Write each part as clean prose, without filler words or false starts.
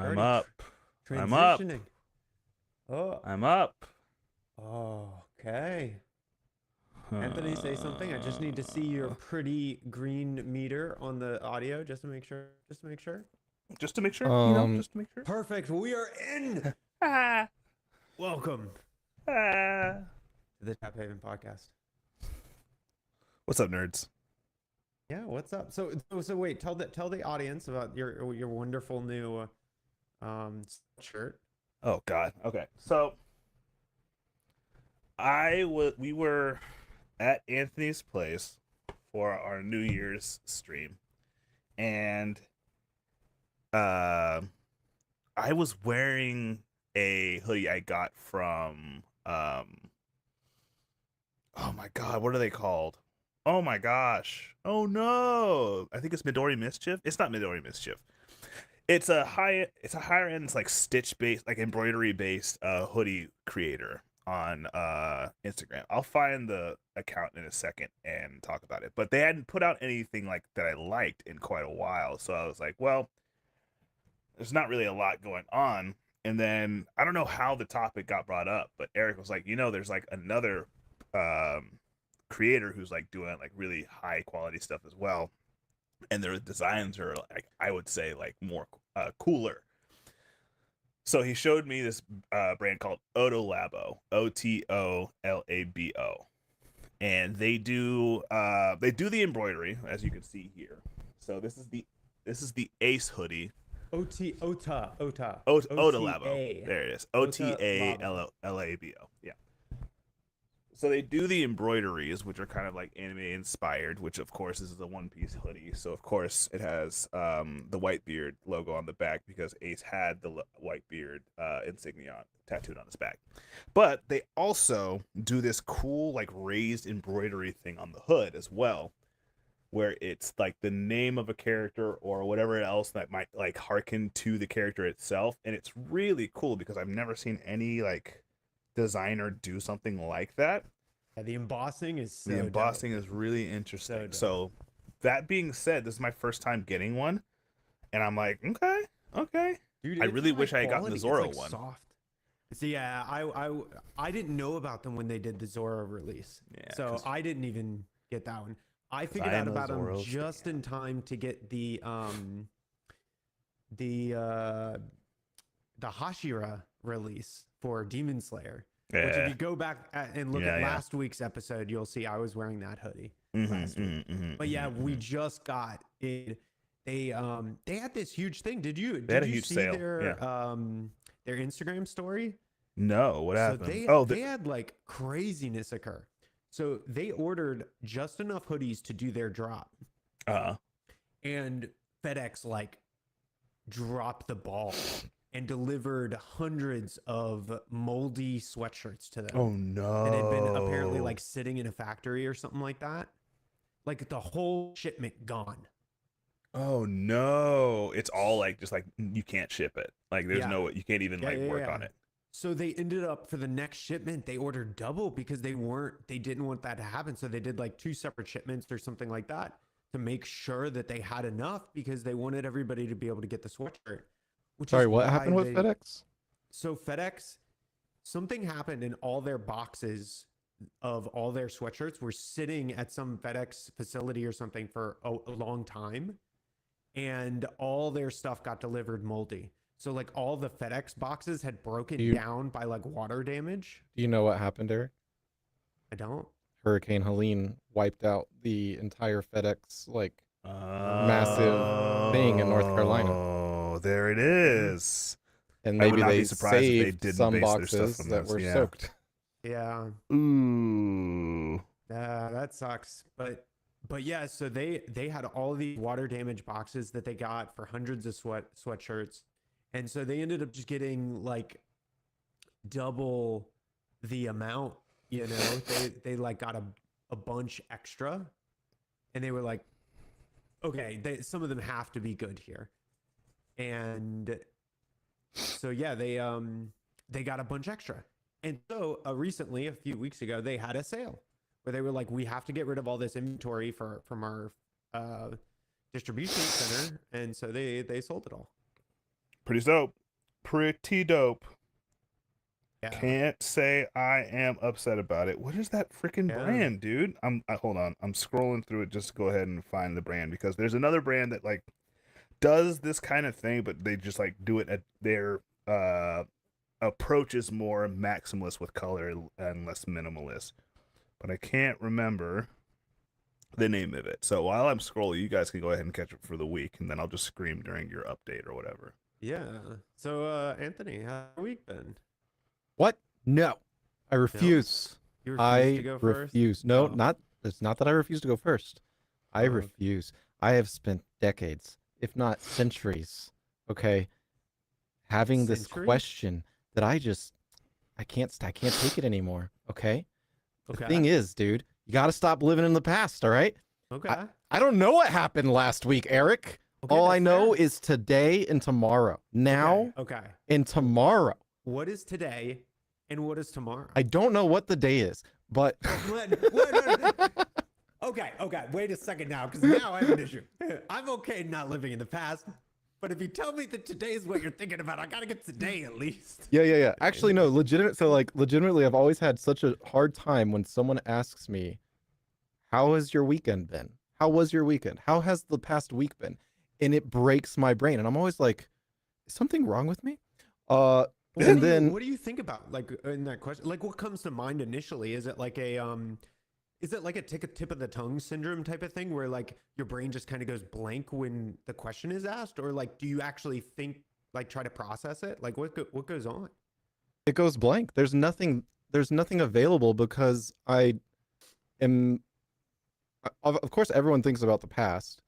I'm Already up. I'm up. transitioning. Oh, I'm up. okay. Anthony, say something. I just need to see your pretty green meter on the audio just to make sure. Just to make sure. Just to make sure, Um, just to make sure. Perfect. We are in. Ah, Welcome ah. to the Taphaven Podcast. What's up, nerds? Yeah, what's up? So wait, tell the audience about your wonderful new shirt. Oh God. Okay. So we were at Anthony's place for our New Year's stream, and I was wearing a hoodie I got from oh my God, what are they called? Oh my gosh. Oh no. I think it's Midori Mischief. It's not Midori Mischief. It's a higher end, it's like stitch based, like embroidery based hoodie creator on Instagram. I'll find the account in a second and talk about it. But they hadn't put out anything like that I liked in quite a while. So I was like, well, there's not really a lot going on. And then I don't know how the topic got brought up, but Eric was like, there's like another creator who's like doing like really high quality stuff as well, and their designs are like, I would say, like more cooler. So he showed me this brand called Otolabo, Otolabo, and they do the embroidery, as you can see here. So this is the Ace hoodie. Otolabo. There it is. Otalabo. Yeah. So they do the embroideries, which are kind of like anime inspired, which of course is the One Piece hoodie. So of course it has the Whitebeard logo on the back because Ace had the Whitebeard insignia tattooed on his back. But they also do this cool like raised embroidery thing on the hood as well, where it's like the name of a character or whatever else that might like harken to the character itself. And it's really cool because I've never seen any like designer do something like that. Yeah, the embossing is really interesting. So So that being said, this is my first time getting one, and I'm like, okay. Dude, I it's really high wish I had gotten the quality. Zoro It's like one. soft. See, yeah, I didn't know about them when they did the Zoro release. Yeah, So 'cause I didn't even get that one. I figured I out am a about them Zoro just fan. in time to get the the Hashira release for Demon Slayer. Which if Yeah. you go back and look Yeah, at yeah. last week's episode, you'll see I was wearing that hoodie Mhm, last week. But yeah, mhm, we mhm. just got it. They had this huge thing. Did you They had a did you huge see sale, their Instagram story? No, what So happened? they had like craziness occur. So they ordered just enough hoodies to do their drop, and FedEx like dropped the ball and delivered hundreds of moldy sweatshirts to them oh no. that had been apparently like sitting in a factory or something like that. Like the whole shipment gone. Oh no. It's all like just like you can't ship it. Like there's Yeah. no, you can't even like work on it. So they ended up for the next shipment, they ordered double because they didn't want that to happen. So they did like 2 separate shipments or something like that to make sure that they had enough because they wanted everybody to be able to get the sweatshirt. sorry, what happened with FedEx? So FedEx, something happened and all their boxes of all their sweatshirts were sitting at some FedEx facility or something for a long time. And all their stuff got delivered moldy. So like all the FedEx boxes had broken down by like water damage. Do you know what happened, Eric? I don't. Hurricane Helene wiped out the entire FedEx like massive thing in North Carolina. Oh, there it is. And I would maybe not they be surprised if they saved didn't some base their stuff boxes on that this, were yeah. soaked. Yeah. Ooh. That sucks. But yeah, so they had all these water damage boxes that they got for hundreds of sweatshirts. And so they ended up just getting like double the amount, you know. They like got a bunch extra. And they were like, okay, some of them have to be good here. And so yeah, they got a bunch extra. And so recently, a few weeks ago, they had a sale where they were like, we have to get rid of all this inventory from our distribution center. And so they sold it all. Pretty dope. Pretty dope. Yeah. Can't say I am upset about it. What is that freaking brand, dude? Hold on. I'm scrolling through it just to go ahead and find the brand, because there's another brand that like does this kind of thing, but they just like do it at their approach is more maximalist with color and less minimalist. But I can't remember the name of it. So while I'm scrolling, you guys can go ahead and catch up for the week, and then I'll just scream during your update or whatever. Yeah. So Anthony, how's your week been? What? No, I refuse. You refuse to go first? Refuse. No, Oh. it's not that I refuse to go first. I Oh. refuse. I have spent decades, if not centuries, okay, having this Centuries? question that I can't take it anymore, okay? The Okay. thing is, dude, you got to stop living in the past, all right? Okay. I don't know what happened last week, Eric. Okay, All I that's know fair. is today and tomorrow. Now Okay. and tomorrow. What is today and what is tomorrow? I don't know what the day is, but Okay. Wait a second now, because now I have an issue. I'm okay not living in the past, but if you tell me that today is what you're thinking about, I gotta get today at least. Yeah. Actually, no, legitimately, I've always had such a hard time when someone asks me, how has your weekend been? How was your weekend? How has the past week been? And it breaks my brain. And I'm always like, is something wrong with me? What then do you think about, like, in that question? Like, what comes to mind initially? Is it like a tip of the tongue syndrome type of thing, where like your brain just kind of goes blank when the question is asked, or like do you actually think, like, try to process it? Like, what goes on? it goes blank. There's nothing available because I am, of course, everyone thinks about the past.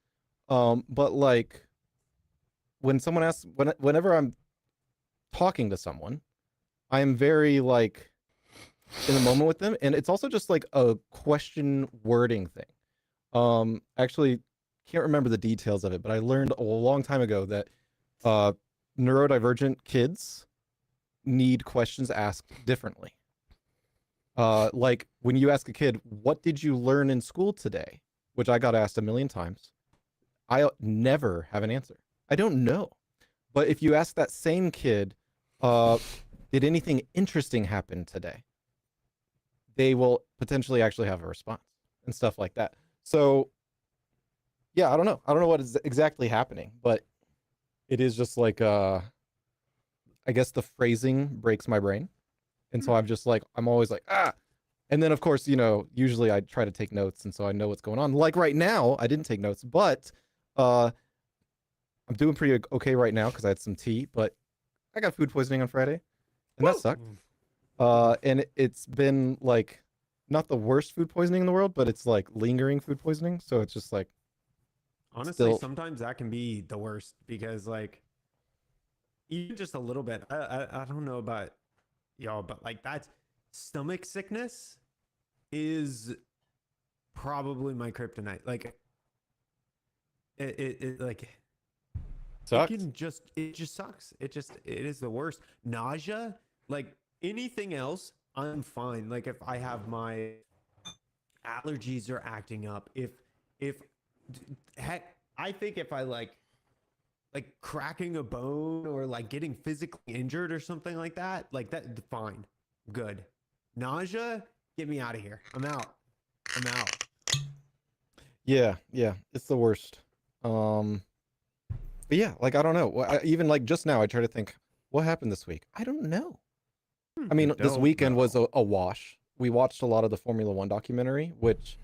But like when someone asks, whenever I'm talking to someone, I am very like in the moment with them, and it's also just like a question wording thing. Actually can't remember the details of it, but I learned a long time ago that neurodivergent kids need questions asked differently. Like when you ask a kid, what did you learn in school today, which I got asked a million times, I never have an answer. I don't know. But if you ask that same kid, did anything interesting happen today, they will potentially actually have a response and stuff like that. So yeah, I don't know what is exactly happening, but it is just like I guess the phrasing breaks my brain. And so I'm always like, and then of course, usually I try to take notes, and so I know what's going on. Like right now I didn't take notes, but I'm doing pretty okay right now because I had some tea, but I got food poisoning on Friday, and that sucked. And it's been like not the worst food poisoning in the world, but it's like lingering food poisoning. So it's just like, Honestly, sometimes that can be the worst, because like even just a little bit, I don't know about y'all, but like that stomach sickness is probably my kryptonite. Like it like sucks. it just sucks. It is the worst. Nausea, like anything else, I'm fine. Like if I have my allergies are acting up, heck, I think if I like cracking a bone or like getting physically injured or something like that, fine, good. Nausea, get me out of here. I'm out. Yeah, it's the worst. But yeah, like I don't know. Even like just now, I try to think, what happened this week? I don't know. I mean, this weekend was a wash. We watched a lot of the Formula One documentary, which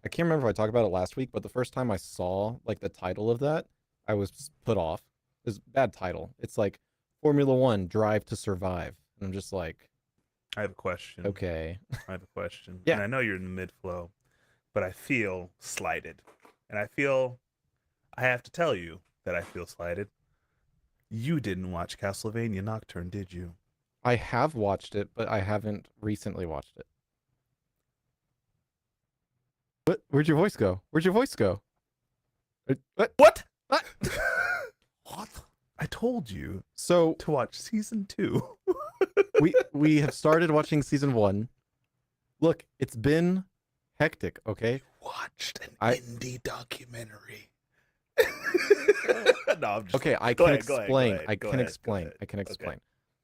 I can't remember if I talked about it last week, but the first time I saw like the title of that, I was put off. It's a bad title. It's like Formula One Drive to Survive. And I'm just like, I have a question. Okay. I have a question. Yeah. And I know you're in the mid-flow, but I feel slighted. And I have to tell you that I feel slighted. You didn't watch Castlevania Nocturne, did you? I have watched it, but I haven't recently watched it. What? Where'd your voice go? What? What? What? I told you So to watch season 2. we have started watching season 1. Look, it's been hectic, okay? Watched an indie documentary No, I'm just Okay, I go can ahead, go ahead, explain. go ahead, I go can ahead, go explain. ahead. I can Okay. explain.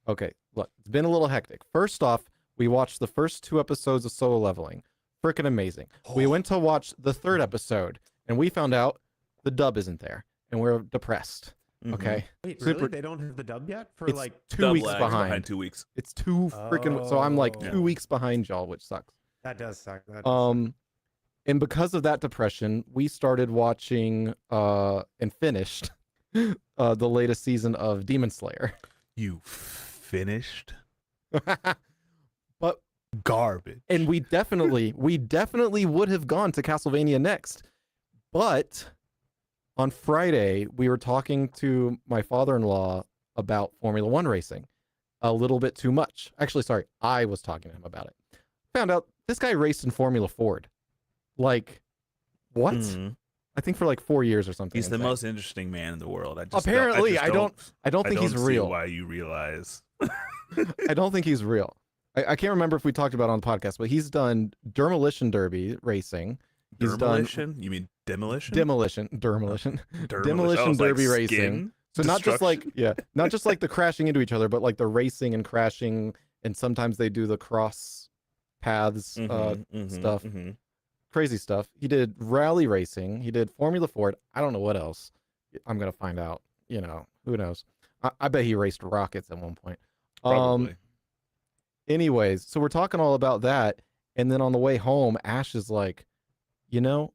Okay, look, it's been a little hectic. First off, we watched the first 2 episodes of Solo Leveling. Freaking amazing. We went to watch the third episode, and we found out the dub isn't there, and we're depressed. Mhm. Okay, Wait, Super- really? They don't have the dub yet for it's like 2 Dub weeks lag is behind. 2 weeks. It's too freaking. So I'm like Oh. 2 weeks behind y'all, which sucks. That does suck. That does suck. And because of that depression, we started watching and finished the latest season of Demon Slayer. You finished But garbage. and we definitely would have gone to Castlevania next. But on Friday, we were talking to my father-in-law about Formula One racing a little bit too much. Actually, sorry, I was talking to him about it. Found out this guy raced in Formula Ford. Like, what? Mhm. I think for like 4 years or something. He's the insane. most interesting man in the world. I just Apparently, I don't think he's see real. Why you realize? I don't think he's real. I can't remember if we talked about it on the podcast, but he's done Demolition Derby racing. He's Demolition? You mean demolition? Demolition I was Derby like, racing. skin So not just like destruction? not just like the crashing into each other, but like the racing and crashing, and sometimes they do the cross paths stuff. Mhm. Crazy stuff. He did rally racing. He did Formula Ford. I don't know what else. I'm gonna find out. You know, who knows? I bet he raced rockets at one point. Probably. Anyways, so we're talking all about that, and then on the way home, Ash is like, you know,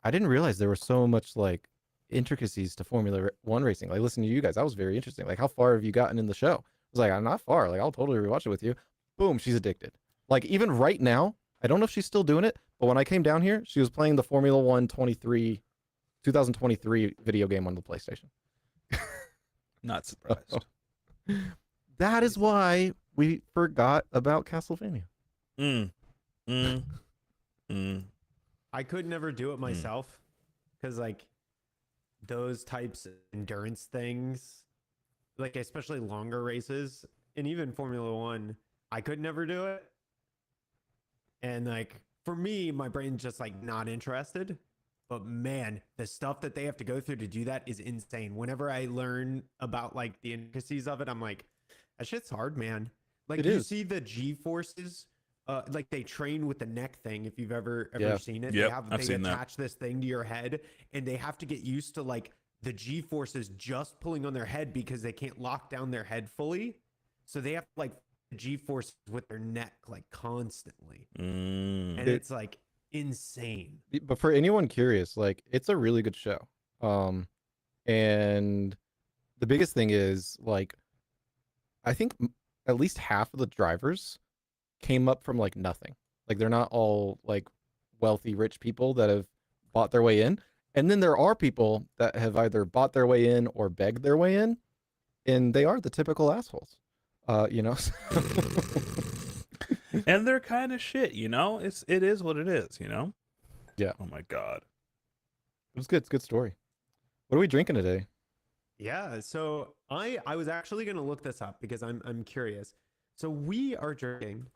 I didn't realize there was so much like intricacies to Formula One racing. Like listening to you guys, that was very interesting. Like, how far have you gotten in the show? I was like, I'm not far. Like, I'll totally rewatch it with you. Boom, she's addicted. Like, even right now, I don't know if she's still doing it, but when I came down here, she was playing the Formula One 2023 video game on the PlayStation. Not surprised. That is why we forgot about Castlevania. I could never do it myself because like those types of endurance things, like especially longer races and even Formula One, I could never do it. And like for me, my brain's just like not interested. But man, the stuff that they have to go through to do that is insane. Whenever I learn about like the intricacies of it, I'm like, that shit's hard, man. Like It you is. see the G forces, like they train with the neck thing. If you've ever Yeah. seen it, Yep, I've they seen that. attach this thing to your head, and they have to get used to like the G forces just pulling on their head because they can't lock down their head fully. So they have like G forces with their neck like constantly, and it's like insane. But for anyone curious, like, it's a really good show. And the biggest thing is like, I think at least half of the drivers came up from like nothing. Like, they're not all like wealthy rich people that have bought their way in. And then there are people that have either bought their way in or begged their way in, and they are the typical assholes. You know. And they're kind of shit, you know? It is what it is, you know? Yeah. Oh my god. It was good. It's a good story. What are we drinking today? Yeah, so I was actually gonna look this up because I'm curious. So we are drinking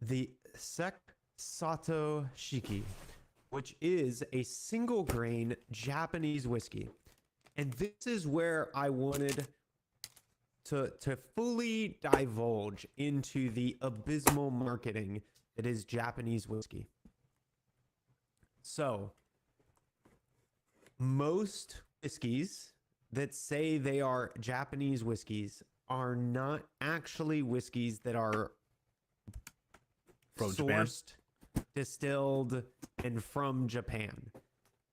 the Sato Shiki, which is a single grain Japanese whiskey. And this is where I wanted to fully divulge into the abysmal marketing that is Japanese whiskey. So most whiskeys that say they are Japanese whiskeys are not actually whiskeys that are From Japan? sourced, distilled, and from Japan.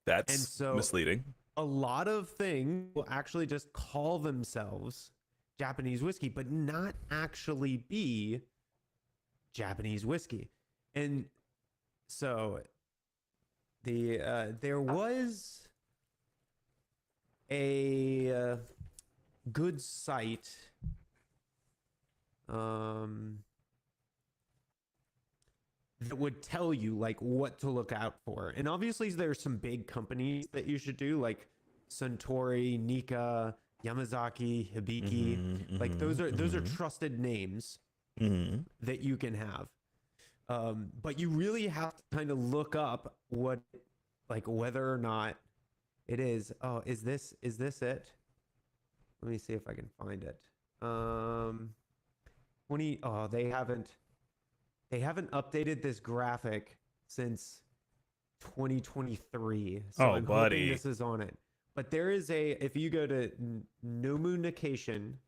That's And so- misleading. A lot of things will actually just call themselves Japanese whiskey, but not actually be Japanese whiskey. And so there was a good site that would tell you like what to look out for. And obviously there's some big companies that you should do, like Suntory, Nikka, Yamazaki, Hibiki. Like those are trusted names that you can have. But you really have to kind of look up what, like, whether or not It is. Oh, is this it? Let me see if I can find it. 20. Oh, they haven't updated this graphic since 2023. So Oh, I'm hoping buddy. this is on it. But there is if you go to Nomunication,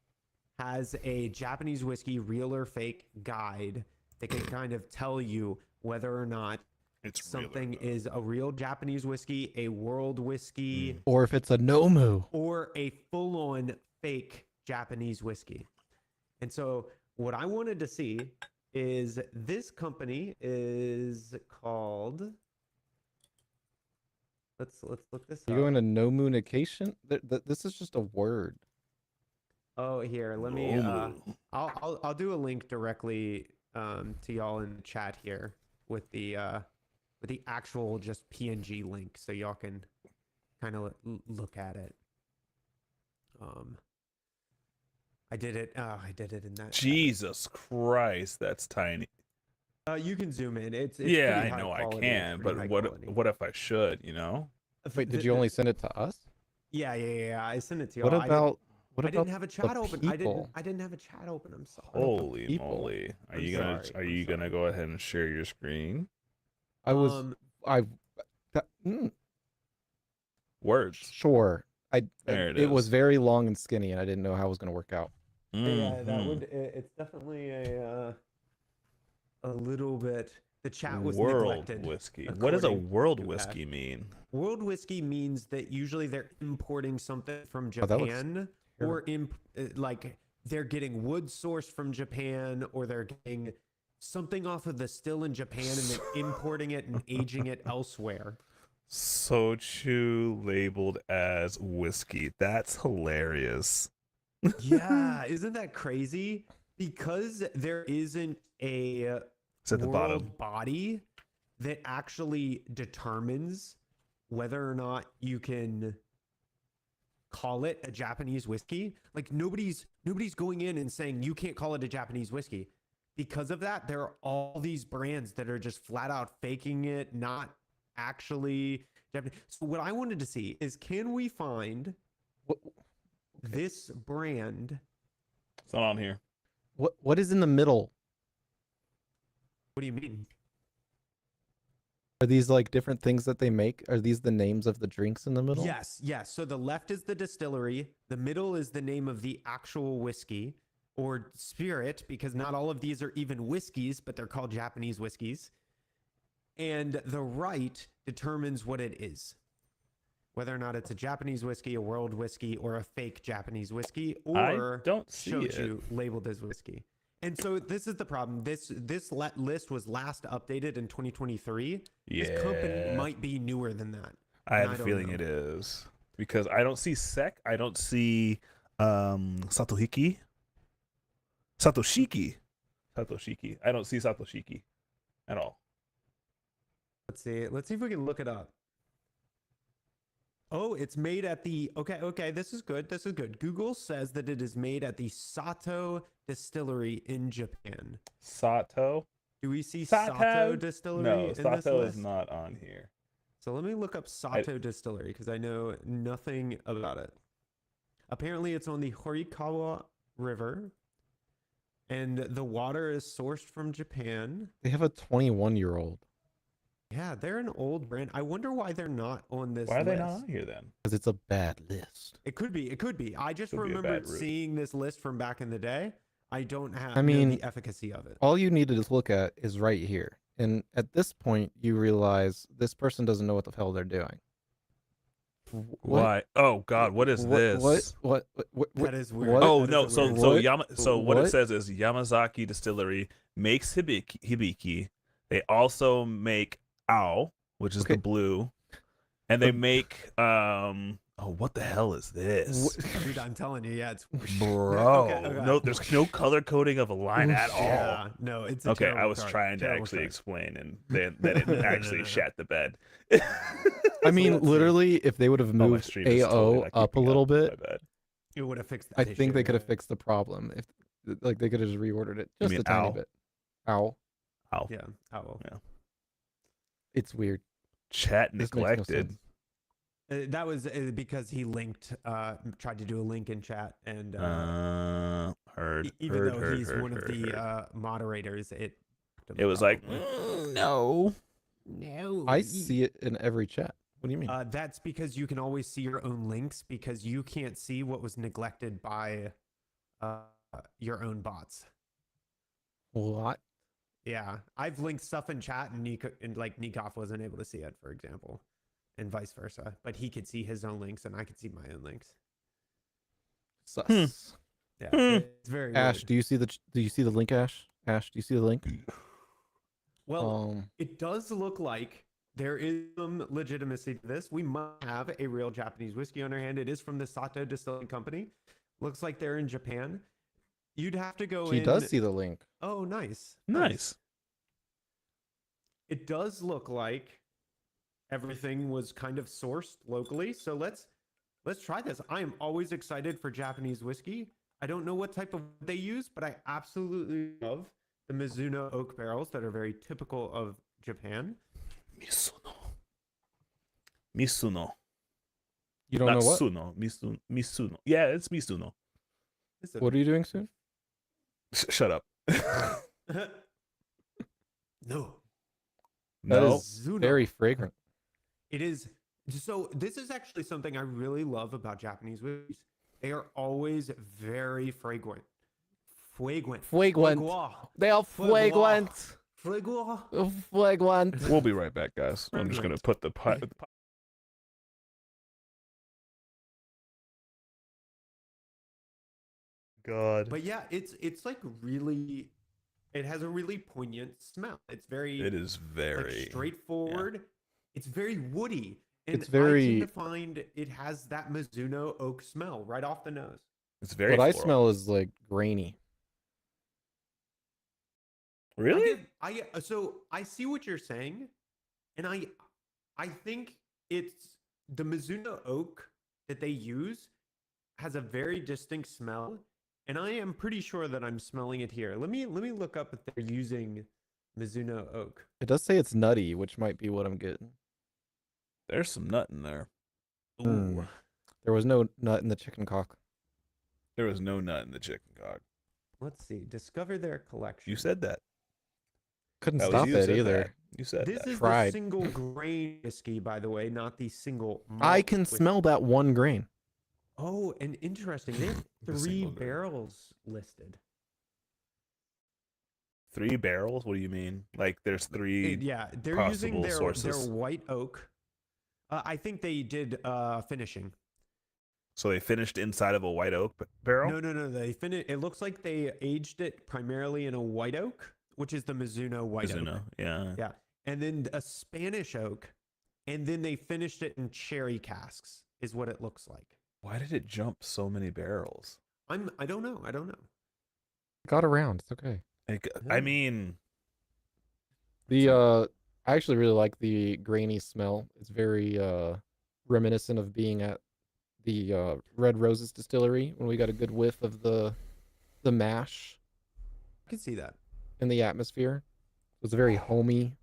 has a Japanese whiskey real or fake guide that can kind of tell you whether or not It's something is a real Japanese whiskey, a world whiskey, Or if it's a Nomu. or a full-on fake Japanese whiskey. And so what I wanted to see is this company is called. Let's look this You up. going to Nomunication? This is just a word. Oh, here, let me. I'll do a link directly to y'all in the chat here with the actual just PNG link, so y'all can kind of look at it. I did it. I did it in that. Jesus Christ, that's tiny. You can zoom in. It's Yeah, pretty I high know quality. I can, but what if I should? You know? Wait, did you only send it to us? Yeah. I sent it to What y'all. about I didn't have a chat open. people? I didn't have a chat open. I'm sorry. Holy people? moly! Are I'm you sorry, are I'm you gonna sorry. go ahead and share your screen? I was Words. sure. There it It was is. very long and skinny, and I didn't know how it was going to work out. Yeah, that Mhm. would. It's definitely a little bit. The chat was World neglected. whiskey. What does a according world to that. whiskey mean? World whiskey means that usually they're importing something from Oh, that looks Japan, or like they're getting wood sourced from Japan, or they're getting something off of the still in Japan and then importing it and aging it elsewhere. Sochu labeled as whiskey. That's hilarious. Yeah, isn't that crazy? Because there isn't a It's at the bottom. world body that actually determines whether or not you can call it a Japanese whiskey. Like nobody's going in and saying you can't call it a Japanese whiskey. Because of that, there are all these brands that are just flat out faking it, not actually Japanese. So what I wanted to see is, can we find this brand? It's not on here. What is in the middle? What do you mean? Are these like different things that they make? Are these the names of the drinks in the middle? Yes. So the left is the distillery. The middle is the name of the actual whiskey or spirit, because not all of these are even whiskeys, but they're called Japanese whiskeys. And the right determines what it is, whether or not it's a Japanese whiskey, a world whiskey, or a fake Japanese whiskey, or I don't see shochu it. labeled as whiskey. And so this is the problem. This list was last updated in 2023. This company Yeah. might be newer than that. I and have I a don't feeling know. it is. Because I don't see sek. I don't see satohiki. Satoshiki. Satoshiki. I don't see satoshiki at all. Let's see if we can look it up. Oh, it's made at the okay, this is good. Google says that it is made at the Sato Distillery in Japan. Sato. Do we see Sato? Sato Distillery No, in this Sato list? is not on here. So let me look up Sato Distillery because I know nothing about it. Apparently, it's on the Horikawa River, and the water is sourced from Japan. They have a 21-year-old Yeah, they're an old brand. I wonder why they're not on this Why are list. they not on here then? because it's a bad list. It could be. I just Could be a remembered bad route. seeing this list from back in the day. I don't have I mean, know the efficacy of it. All you need to look at is right here. And at this point, you realize this person doesn't know what the hell they're doing. Why? Oh God, what is this? What That is weird. what- Oh That is no, a so weird- so what it What? says is Yamazaki Distillery makes hibiki. They also make ao, which is Okay. the blue, and they make oh, what the hell is this? Dude, I'm telling you, yeah, it's Bro, Okay. no, there's no color coding of a line at all. Yeah, no, it's a Okay, I terrible was chart. trying to Terrible actually chart. explain, and they didn't actually shat the bed. I mean, let's see. literally, if they would have Oh, my moved stream is AO totally not up a keeping little up. My bit, bad. It would have fixed that I think they issue, could have yeah. fixed the problem. If like they could have just reordered it just mean a tiny ow? bit. Ow, Ow. Yeah. Oh well. it's weird. Chat This makes no neglected. sense. That was because he linked, tried to do a link in chat, and even though he's one of the moderators, it was like, no. no. I see it in every chat. What do you mean? That's because you can always see your own links because you can't see what was neglected by your own bots. What? Yeah, I've linked stuff in chat, and Nikoff wasn't able to see it, for example, and vice versa. But he could see his own links, and I could see my own links. Sus. Yeah, it's very Ash, weird. do you see the link, Ash? Ash, do you see the link? Well, it does look like there is some legitimacy to this. We might have a real Japanese whiskey on our hand. It is from the Sato Distilling Company. Looks like they're in Japan. You'd have to go in. She does see the link. Oh, nice. Nice. It does look like everything was kind of sourced locally. So let's try this. I am always excited for Japanese whiskey. I don't know what type of wood they use, but I absolutely love the Mizuno oak barrels that are very typical of Japan. Misuno. You don't Not know what? Suno. Misuno. Yeah, it's Misuno. What are you doing soon? Shut up. No. That No. is very fragrant. It is. So this is actually something I really love about Japanese whiskeys. They are always very fragrant. Fragrant. They are fragrant. Fragrant. We'll be right back, guys. I'm just going to put the God. But yeah, it's like really, it has a really poignant smell. It's very. It is very straightforward. Yeah. It's very woody. And it's very. I tend to find it has that Mizuno oak smell right off the nose. It's very. What floral. I smell is like grainy. Really? So I see what you're saying, and I think it's the Mizuno oak that they use has a very distinct smell, and I am pretty sure that I'm smelling it here. Let me look up if they're using Mizuno oak. It does say it's nutty, which might be what I'm getting. There's some nut in there. Ooh. There was no nut in the chicken cock. There was no nut in the chicken cock. Let's see. Discover their collection. You said that. Couldn't stop it either. That. You said this that. is Tried. the single grain whiskey, by the way, not the single malt I can whiskey. smell that one grain. Oh, and interesting. They have 3 barrels listed. 3 barrels? What do you mean? Like there's 3 Yeah, they're using their sources. white oak. I think they did finishing. So they finished inside of a white oak barrel? No. They it looks like they aged it primarily in a white oak, which is the Mizuno white oak. Yeah. Yeah. And then a Spanish oak, and then they finished it in cherry casks, is what it looks like. Why did it jump so many barrels? I don't know. Got around. It's okay. I mean, I actually really like the grainy smell. It's very reminiscent of being at the Red Roses distillery when we got a good whiff of the mash I can see that. in the atmosphere. It was very homey,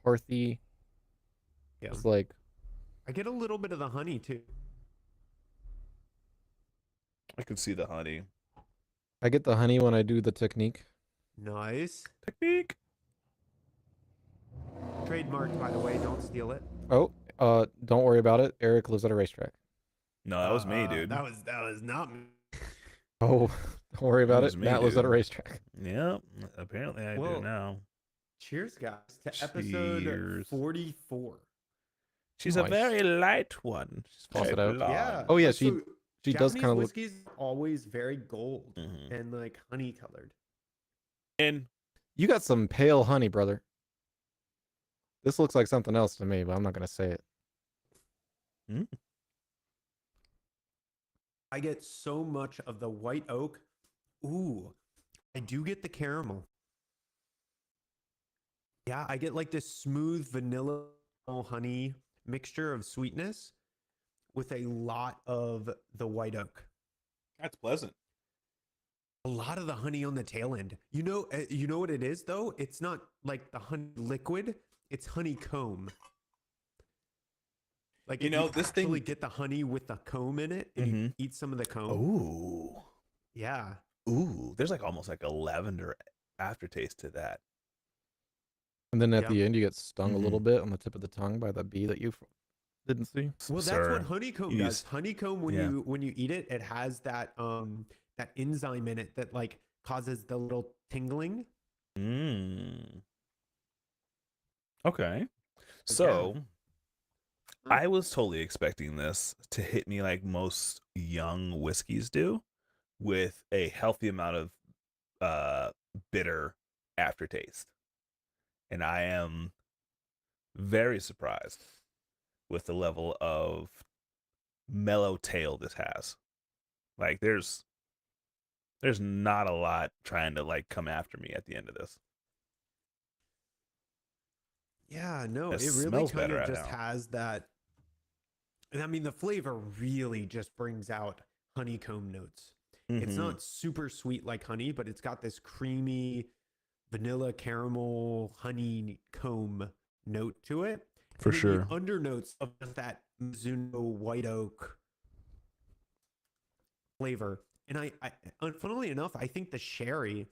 hearthy. Yeah. It's like I get a little bit of the honey too. I can see the honey. I get the honey when I do the technique. Nice. Technique. Trademarked, by the way. Don't steal it. Oh, don't worry about it. Eric lives at a racetrack. No, that was me, dude. That was not me. Oh, don't worry about it. Me, Matt lives at a dude. racetrack. Yeah, apparently I do now. Cheers, guys, to episode 44. She's Nice. a very light one. She's Toss very it out. blonde. Yeah. Oh, yeah, So she does Japanese kind of look. whiskey's always very gold Mhm. and like honey colored. And You got some pale honey, brother. This looks like something else to me, but I'm not gonna say it. I get so much of the white oak. Ooh, I do get the caramel. Yeah, I get like this smooth vanilla honey mixture of sweetness with a lot of the white oak. that's pleasant. A lot of the honey on the tail end. You know what it is though? It's not like the honey liquid, it's honeycomb. Like You if know, you this actually thing. get the honey with the comb in it and you eat some of the comb. Ooh, Yeah. ooh. There's like almost like a lavender aftertaste to that. And then at Yeah. the end, you get stung a little Mhm. bit on the tip of the tongue by the bee that you didn't see. Well, that's what Sir, honeycomb you does. use- Honeycomb, yeah. when you eat it, it has that enzyme in it that like causes the little tingling. Mm. Okay. But yeah. So I was totally expecting this to hit me like most young whiskeys do, with a healthy amount of uh bitter aftertaste. And I am very surprised with the level of mellow tail this has. Like there's not a lot trying to like come after me at the end of this. Yeah, no, It it really smells kind better of right just now. has that. And I mean, the flavor really just brings out honeycomb notes. It's Mm-hmm. not super sweet like honey, but it's got this creamy vanilla caramel honeycomb note to it. For And then the sure. undernotes of just that Mizuno white oak flavor. And funnily enough, I think the sherry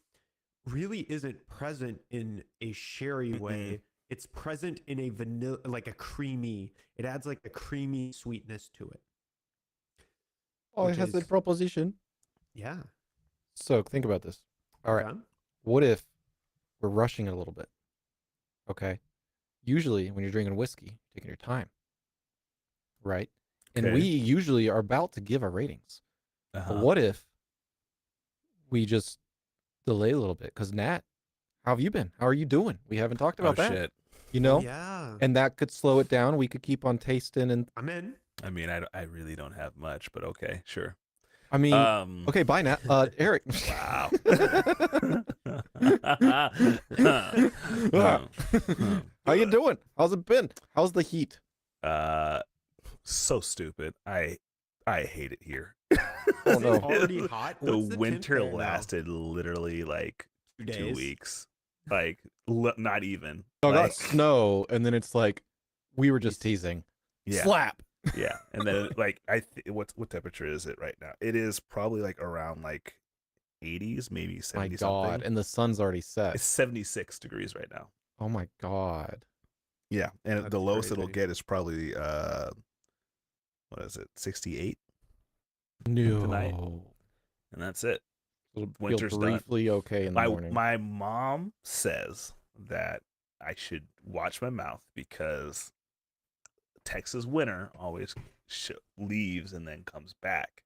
really isn't present in a sherry Mm-mm. way. It's present in a vanilla, like a creamy. It adds like a creamy sweetness to it. Oh, it Which has a is proposition. yeah. So think about this. All right. Okay. What if we're rushing it a little bit? Okay. Usually, when you're drinking whiskey, you're taking your time, right? And we Okay. usually are about to give our ratings. But Uh-huh. what if we just delay a little bit? Because Nat, how have you been? How are you doing? We haven't talked Oh about that, shit. you Oh know? yeah. And that could slow it down. We could keep on tasting. And I'm in. I mean, I really don't have much, but okay, sure. I mean, Um okay, bye, Nat. Eric. wow. Ah. How you doing? How's it been? How's the heat? uh so stupid. I hate it here. Oh, Is no. it already hot? The What's temp winter there now? lasted literally like 2 days. weeks. Like not even. No, like, got snow, and then it's like we were just teasing. Yeah. Slap. Yeah. And then like what temperature is it right now? It is probably like around like 80s, maybe My 70 God, something. and the sun's already set. It's 76 degrees right now. Oh my God. Yeah. And That's the lowest it'll crazy. get is probably what is it? 68 No. tonight. And that's it. It'll Winter's feel done. briefly okay in the morning. My mom says that I should watch my mouth because Texas winter always leaves and then comes back,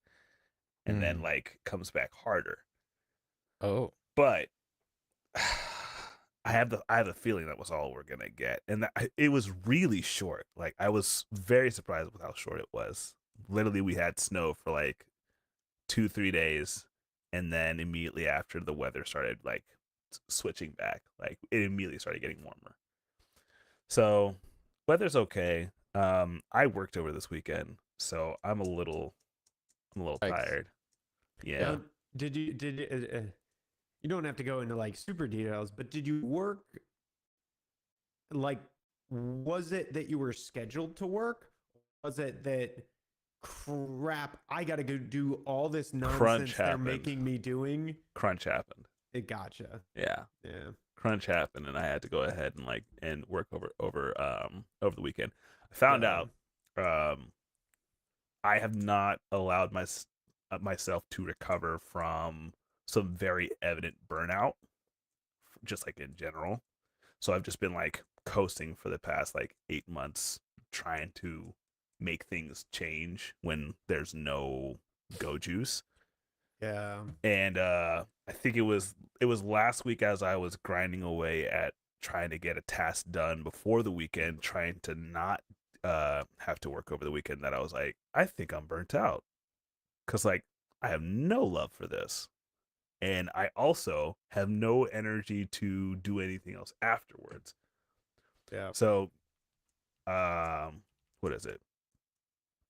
and then like comes back harder. Oh. But I have the feeling that was all we're gonna get, and it was really short. Like I was very surprised with how short it was. Literally, we had snow for like 2-3 days, and then immediately after the weather started like switching back, like it immediately started getting warmer. So weather's okay. I worked over this weekend, so I'm a little Yikes. tired. Yeah. Did you you don't have to go into like super details, but did you work like was it that you were scheduled to work? Was it that crap, I got to go do all this nonsense they're happened. making me doing? Crunch happened. It gotcha. Yeah. Yeah. Crunch happened, and I had to go ahead and work over the weekend. I found out I have not allowed myself to recover from some very evident burnout, just like in general. So I've just been like coasting for the past like 8 months, trying to make things change when there's no go juice. Yeah. And I think it was last week as I was grinding away at trying to get a task done before the weekend, trying to not have to work over the weekend, that I was like, I think I'm burnt out, because like I have no love for this, and I also have no energy to do anything else afterwards. Yeah. So what is it?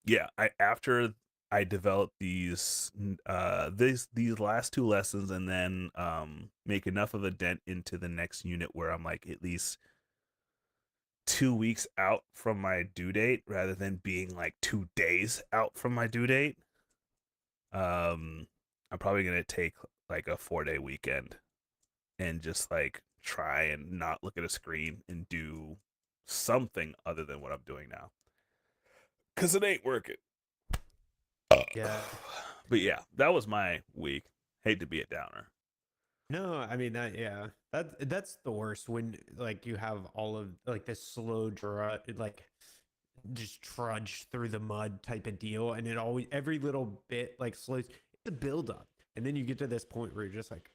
Yeah, after I developed these last 2 lessons, and then make enough of a dent into the next unit where I'm like at least 2 weeks out from my due date rather than being like 2 days out from my due date. I'm probably gonna take like a 4-day weekend and just like try and not look at a screen and do something other than what I'm doing now. Cause it ain't working. Yeah. But yeah, that was my week. Hate to be a downer. No, I mean that's the worst when like you have all of like this slow like just trudge through the mud type of deal, and it always every little bit like slows the build up, and then you get to this point where you're just like,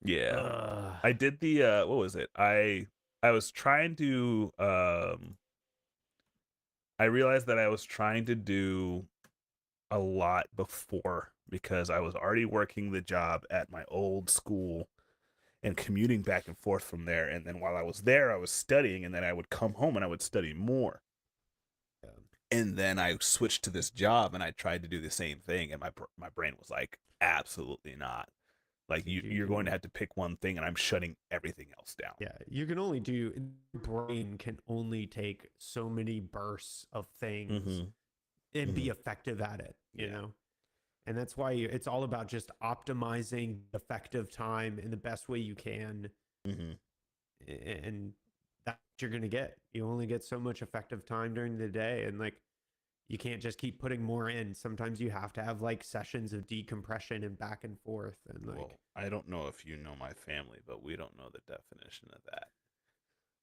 Yeah. ugh. I did the what was it? I was trying to I realized that I was trying to do a lot before because I was already working the job at my old school and commuting back and forth from there. And then while I was there, I was studying, and then I would come home and I would study more. Yeah. And then I switched to this job and I tried to do the same thing, and my brain was like, absolutely not. Like you're going to have to pick one thing, and I'm shutting everything else down. Yeah, you can only do brain can only take so many bursts of things and be effective at it, you know? And that's why it's all about just optimizing effective time in the best way you can. And that's what you're going to get. You only get so much effective time during the day. And like, you can't just keep putting more in. Sometimes you have to have like sessions of decompression and back and forth. And like, well, I don't know if you know my family, but we don't know the definition of that.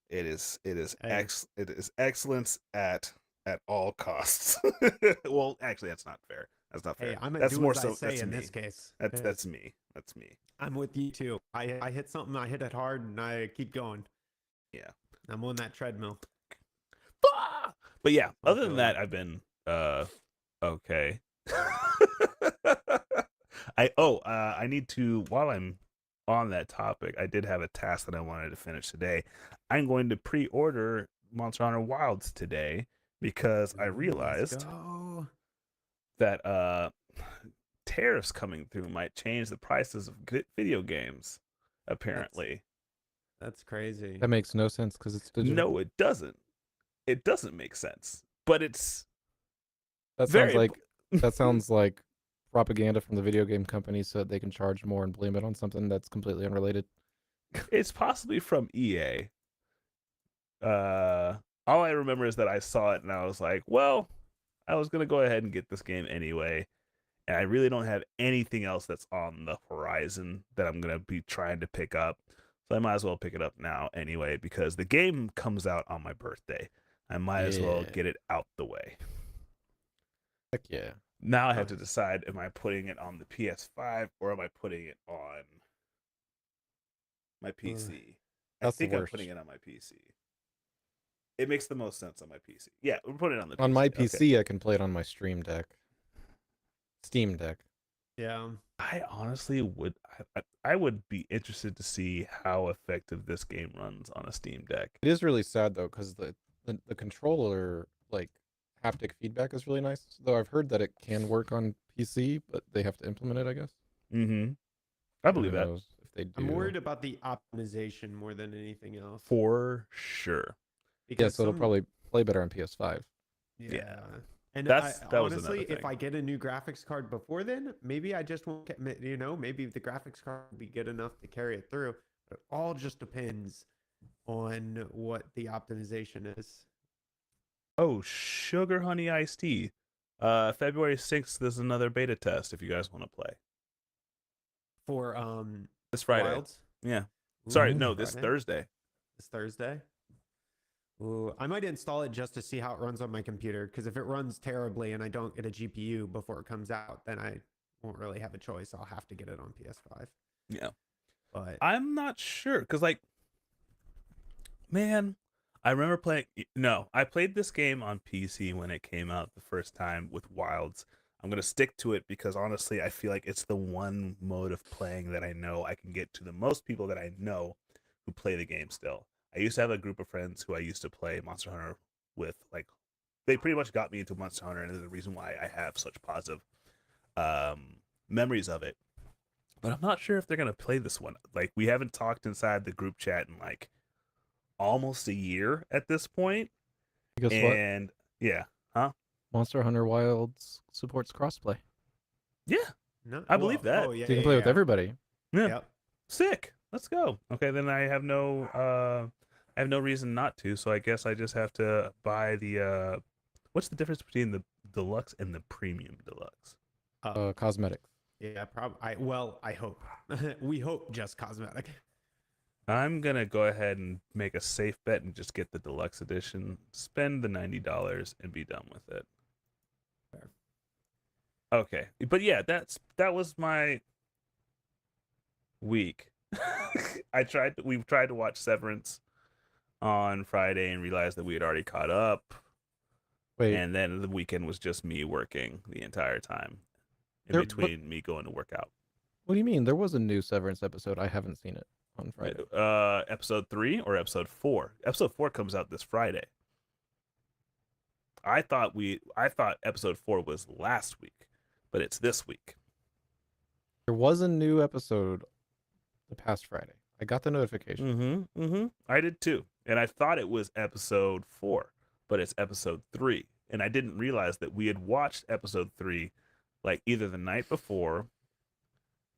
It is hey, it is excellence at all costs. Well, actually, that's not fair. That's not fair. hey, I'm gonna That's do more as I so. say That's in me. this case. That's me. That's me. I'm with you too. I hit something, I hit it hard, and I keep going. Yeah. I'm on that treadmill. But yeah, I other than feel that, you. I've been okay. I need to, while I'm on that topic, I did have a task that I wanted to finish today. I'm going to pre-order Monster Hunter Wilds today because I Ooh, let's realized go. that tariffs coming through might change the prices of video games, apparently. That's crazy. That makes no sense because it's digital. No, it doesn't. It doesn't make sense. But it's That sounds very like that sounds like propaganda from the video game company so that they can charge more and blame it on something that's completely unrelated. it's possibly from EA. All I remember is that I saw it and I was like, well, I was gonna go ahead and get this game anyway, and I really don't have anything else that's on the horizon that I'm gonna be trying to pick up. So I might as well pick it up now anyway because the game comes out on my birthday. I might as well Yeah. get it out the way. Heck yeah. Now I have to Nice. decide: am I putting it on the PS5 or am I putting it on my PC? I That's the think I'm worst. putting it on my PC. It makes the most sense on my PC. Yeah, we're putting it on the PC. On my Okay. PC, I can play it on my Stream Deck. Steam Deck. Yeah. I honestly would. I would be interested to see how effective this game runs on a Steam Deck. It is really sad though, because the controller like haptic feedback is really nice. Though I've heard that it can work on PC, but they have to implement it, I guess. Mm-hmm. I So believe who that knows if they do. I'm worried about the optimization more than anything else. for sure. Yeah, Because so it'll probably play better on PS5. yeah. And That was honestly, another if thing. I get a new graphics card before then, maybe I just won't get, maybe the graphics card will be good enough to carry it through. But it all just depends on what the optimization is. Oh, Sugar Honey Iced Tea. February 6th, there's another beta test if you guys want to play. For This Friday. Wilds. Yeah. Sorry, Ooh, no, this Friday? Thursday. This Thursday. Ooh, I might install it just to see how it runs on my computer. Because if it runs terribly and I don't get a GPU before it comes out, then I won't really have a choice. I'll have to get it on PS5. Yeah. But I'm not sure because, like, man, I remember playing. No, I played this game on PC when it came out the first time with Wilds. I'm gonna stick to it because honestly, I feel like it's the one mode of playing that I know I can get to the most people that I know who play the game still. I used to have a group of friends who I used to play Monster Hunter with. Like, they pretty much got me into Monster Hunter, and is the reason why I have such positive memories of it. But I'm not sure if they're gonna play this one. Like, we haven't talked inside the group chat in like almost a year at this point. Guess what? And yeah, huh? Monster Hunter Wilds supports crossplay. Yeah, No, I believe that. Oh yeah, So you can play with everybody. yeah. Yep. Sick. Let's go. Okay, then I have no reason not to. So I guess I just have to buy the. What's the difference between the deluxe and the premium deluxe? Cosmetic. Yeah, probably. I hope. We hope just cosmetic. I'm gonna go ahead and make a safe bet and just get the deluxe edition, spend the $90, and be done with it. Fair. Okay, but yeah, that was my week. We tried to watch Severance on Friday and realized that we had already caught up. Wait, And then the weekend was just me working the entire time in There- between me going to work out. what do you mean? There was a new Severance episode. I haven't seen it on Friday. Episode 3 or episode 4? Episode 4 comes out this Friday. I thought episode 4 was last week, but it's this week. There was a new episode the past Friday. I got the notification. I did too. And I thought it was episode 4, but it's episode 3. And I didn't realize that we had watched episode 3 like either the night before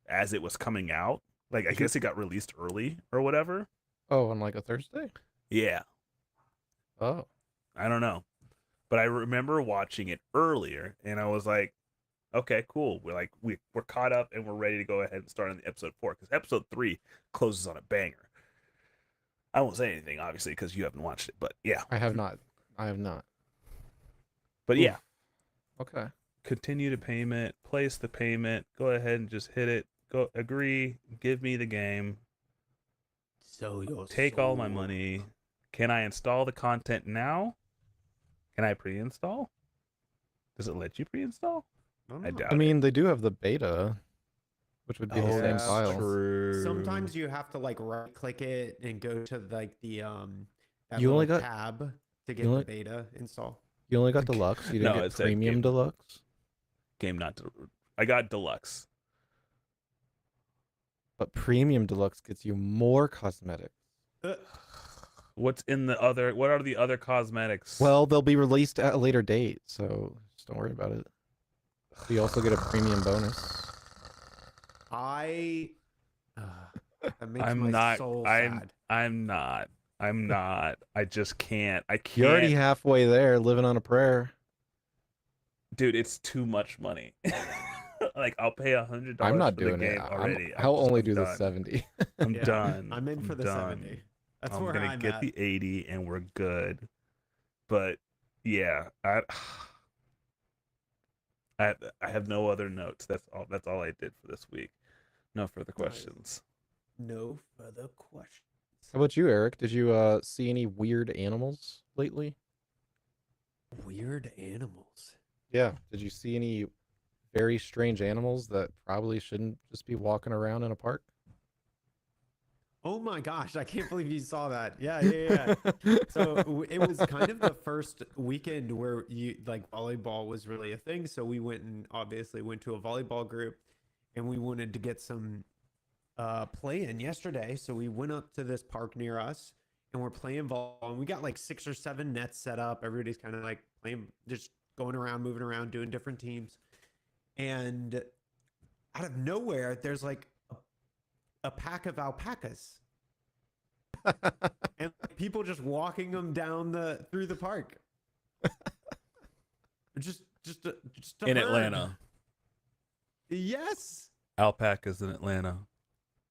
as it was coming out. Like, I guess it got released early or whatever. Oh, on like a Thursday? Yeah. Oh. I don't know. But I remember watching it earlier and I was like, okay, cool. We're caught up and we're ready to go ahead and start on the episode 4 because episode 3 closes on a banger. I won't say anything, obviously, because you haven't watched it, but yeah. I have not. But yeah, Okay. continue to payment, place the payment, go ahead and just hit it, go agree, give me the game, So your take all my soul. money. Can I install the content now? Can I pre-install? Does it let you pre-install? I doubt I mean, they do have the beta, which would be the Oh, same that's file. true. Sometimes you have to like right click it and go to like the that You only little got- tab to get you the only- beta install. You only got deluxe. You didn't No, get it said premium game. deluxe. Game not. I got deluxe. But premium deluxe gets you more cosmetics. What's in the other? What are the other cosmetics? Well, they'll be released at a later date, so just don't worry about it. You also get a premium bonus. I that makes I'm my not. soul I'm. sad. I'm not. I'm not. I just can't. I can't. You're already halfway there, living on a prayer. Dude, it's too much money. Like I'll pay $100. I'm not for doing the it. game already. I'll only I'm do the done. 70. I'm Yeah, done. I'm in for the done. 70. That's I'm where gonna I'm get at. the 80 and we're good. But yeah, I have no other notes. That's all I did for this week. No further Nice. questions. No further questions. How about you, Eric? Did you see any weird animals lately? Weird animals. Yeah. Did you see any very strange animals that probably shouldn't just be walking around in a park? Oh my gosh, I can't believe you saw that. Yeah. So it was kind of the first weekend where you like volleyball was really a thing. So we went and obviously went to a volleyball group and we wanted to get some play in yesterday. So we went up to this park near us and we're playing volleyball and we got like 6 or 7 nets set up. Everybody's kind of like playing, just going around, moving around, doing different teams. And out of nowhere, there's like a pack of alpacas and people just walking them down through the park. just a In herd. Atlanta. Yes. Alpacas in Atlanta.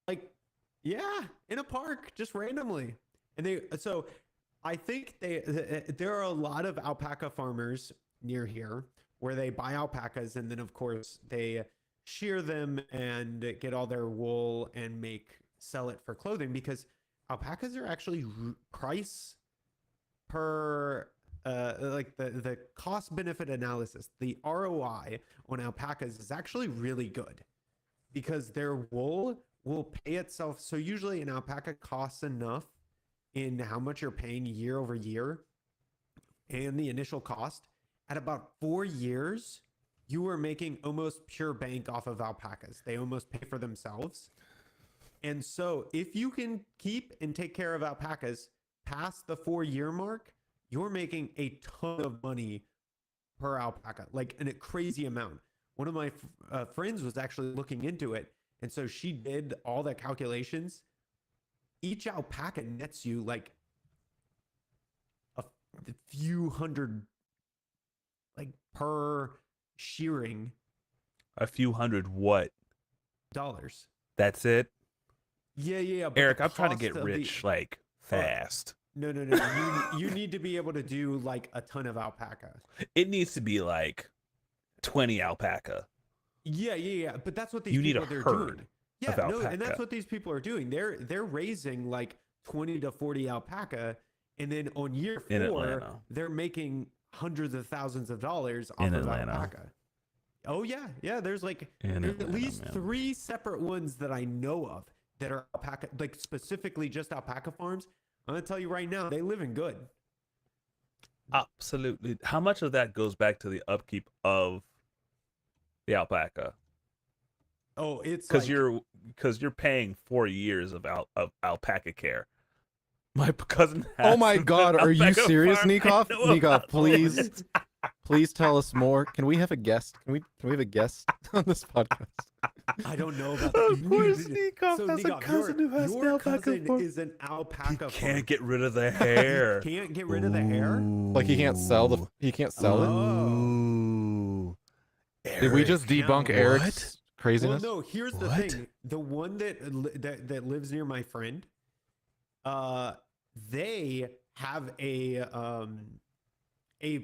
Like, yeah, in a park, just randomly. And so I think there are a lot of alpaca farmers near here where they buy alpacas and then of course they shear them and get all their wool and sell it for clothing because alpacas are actually price per like the cost benefit analysis, the ROI on alpacas is actually really good because their wool will pay itself. So usually an alpaca costs enough in how much you're paying year over year and the initial cost. At about 4 years, you are making almost pure bank off of alpacas. They almost pay for themselves. And so if you can keep and take care of alpacas, past the 4-year mark, you're making a ton of money per alpaca, like a crazy amount. One of my friends was actually looking into it, and so she did all the calculations. Each alpaca nets you like a few hundred, like per shearing, A few hundred what? dollars. That's it? Yeah. But Eric, the I'm trying to cost get of rich like fast. No. You need to be able to do like a ton of alpaca. It needs to be like 20 alpaca. Yeah. But that's what these You need people a they're herd doing. Yeah, of no, and alpaca. that's what these people are doing. They're raising like 20 to 40 alpaca, and then on year 4, In Atlanta. they're making hundreds of thousands of dollars off In of Atlanta. alpaca. Oh yeah. There's like In there's at Atlanta, least man. 3 separate ones that I know of that are alpaca, like specifically just alpaca farms. I'm gonna tell you right now, they live in good. Absolutely. How much of that goes back to the upkeep of the alpaca? Oh, it's Because like, you're paying 4 years of alpaca care. My cousin. Oh my has an God, are you alpaca serious, farm. I Nikov? know Nikov, about please. this. Please tell us more. Can we have a guest? Can we have a guest on this podcast? I don't know about Of that. course, Nikov So, has a Nikov, cousin who has an your alpaca cousin farm. is an alpaca. He can't farm. get rid of the hair. He can't get rid of the hair. Like he can't sell it. Ooh. Did we just Eric, debunk now Eric's Well, craziness? no. Here's the What? thing: the one that lives near my friend, they have a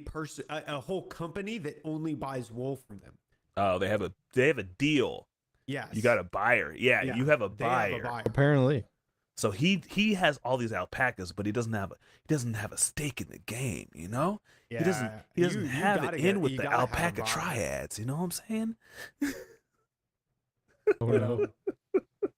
person, a whole company that only buys wool from them. Oh, they have a deal. Yes, You got a buyer. Yeah, Yeah, you have a they have buyer. a buyer. Apparently. So he has all these alpacas, but he doesn't have a stake in the game. You know, he doesn't You have gotta it get- in with you the gotta have a alpaca buyer. triads. You know what I'm saying? Oh, no.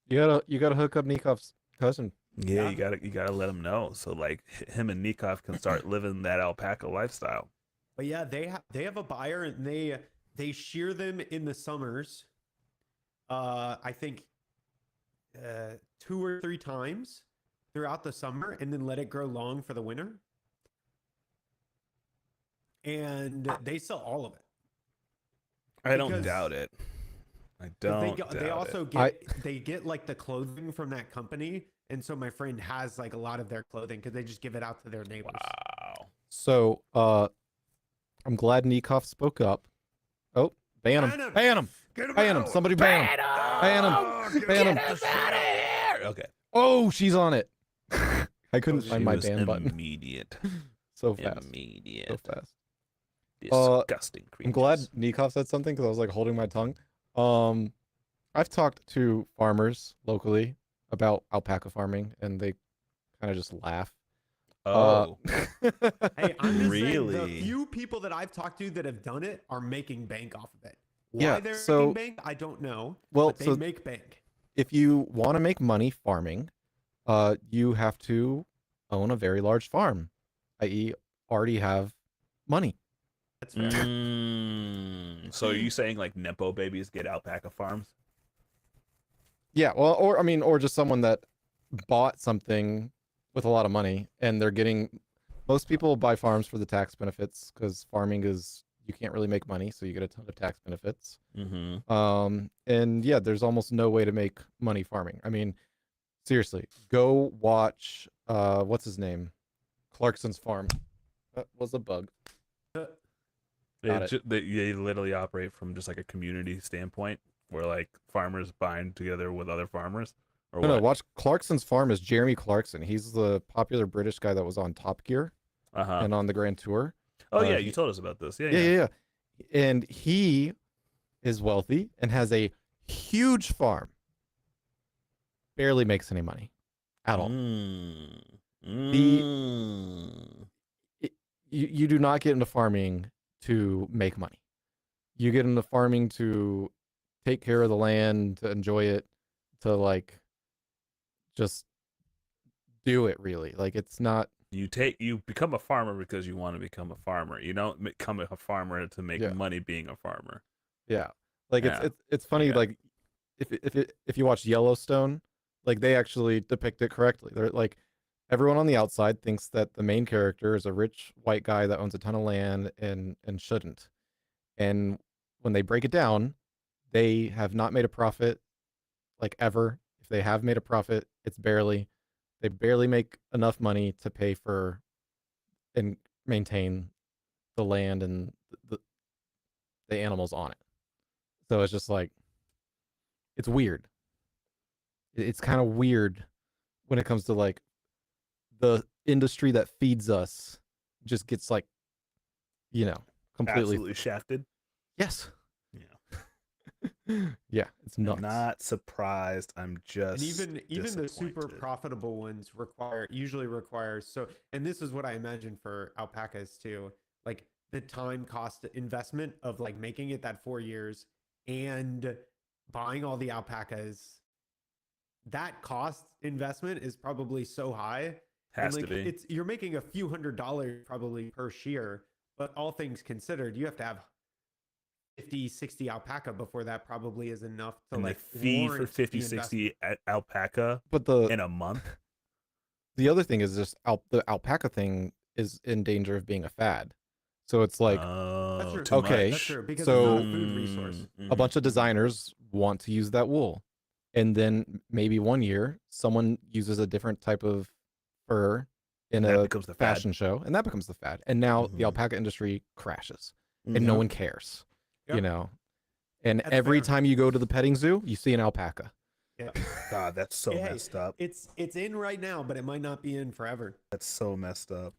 You gotta hook up Nikov's cousin. Yeah, Yeah. you gotta let him know. So like him and Nikov can start living that alpaca lifestyle. But yeah, they have a buyer, and they shear them in the summers. I think 2 or 3 times throughout the summer, and then let it grow long for the winter. And they sell all of it. I don't Because- doubt it. I 'Cause don't. they also get like the clothing from that company, and so my friend has like a lot of their clothing because they just give it out to their neighbors. Wow. So I'm glad Nikov spoke up. Oh, ban him. Ban him. Get him Ban him. out! Somebody ban him. Ban him. Get Ban him. Get him out of here. Okay. Oh, she's on it. I couldn't She find my was ban button immediate. so fast. Immediate. So fast. Disgusting creatures. I'm glad Nikov said something because I was like holding my tongue. I've talked to farmers locally about alpaca farming, and they kind of just laugh. Oh. Hey, I'm just saying, Really? the few people that I've talked to that have done it are making bank off of it. Why Yeah, they're so- making bank, I don't know. Well, But they so make bank. if you want to make money farming, you have to own a very large farm, i.e., already have money. That's fair. So are you saying like Nepo babies get alpaca farms? Yeah, well, or just someone that bought something with a lot of money, and they're getting. Most people buy farms for the tax benefits because farming is you can't really make money, so you get a ton of tax benefits. Mm-hmm. And yeah, there's almost no way to make money farming. I mean, seriously, go watch what's his name, Clarkson's farm. That was a bug. Got it. They literally operate from just like a community standpoint where like farmers bind together with other farmers or No, what? watch Clarkson's farm is Jeremy Clarkson. He's the popular British guy that was on Top Gear Uh-huh. and on the Grand Tour. Oh yeah, he- you told us about this. Yeah. Yeah. And he is wealthy and has a huge farm. Barely makes any money at all. You do not get into farming to make money. You get into farming to take care of the land, to enjoy it, to like just do it really. Like it's not You become a farmer because you want to become a farmer. You don't become a farmer to make Yeah. money being a farmer. yeah. Like Yeah. it's funny Yeah. like if you watch Yellowstone, like they actually depict it correctly. They're like everyone on the outside thinks that the main character is a rich white guy that owns a ton of land and shouldn't. And when they break it down, they have not made a profit like ever. If they have made a profit, it's barely. They barely make enough money to pay for and maintain the land and the animals on it. So it's just like, it's weird. It's kind of weird when it comes to like the industry that feeds us just gets like, completely Absolutely shafted. Yes. Yeah. Yeah, it's nuts. I'm not surprised. I'm just And even the super disappointed. profitable ones usually require and this is what I imagine for alpacas too, like the time cost investment of like making it that 4 years and buying all the alpacas. That cost investment is probably so high. Has and like, to be. you're making a few $100s probably per shear, but all things considered, you have to have 50, 60 alpaca before that probably is enough to And like the fee for warrant 50, the 60 alpaca But in a month. the other thing is just the alpaca thing is in danger of being a fad. So it's like, That's true. Too Okay, That's much. true because so- it's not a food resource. a bunch of Mhm. designers want to use that wool. And then maybe one year someone uses a different type of fur in That a becomes the fad. fashion show, and that becomes the fad. And now the Mhm. alpaca industry crashes, Mhm. and no one cares, Yep. And That's every fair. time you go to the petting zoo, you see an alpaca. Yeah. God, that's so Hey, messed up. It's in right now, but it might not be in forever. That's so messed up.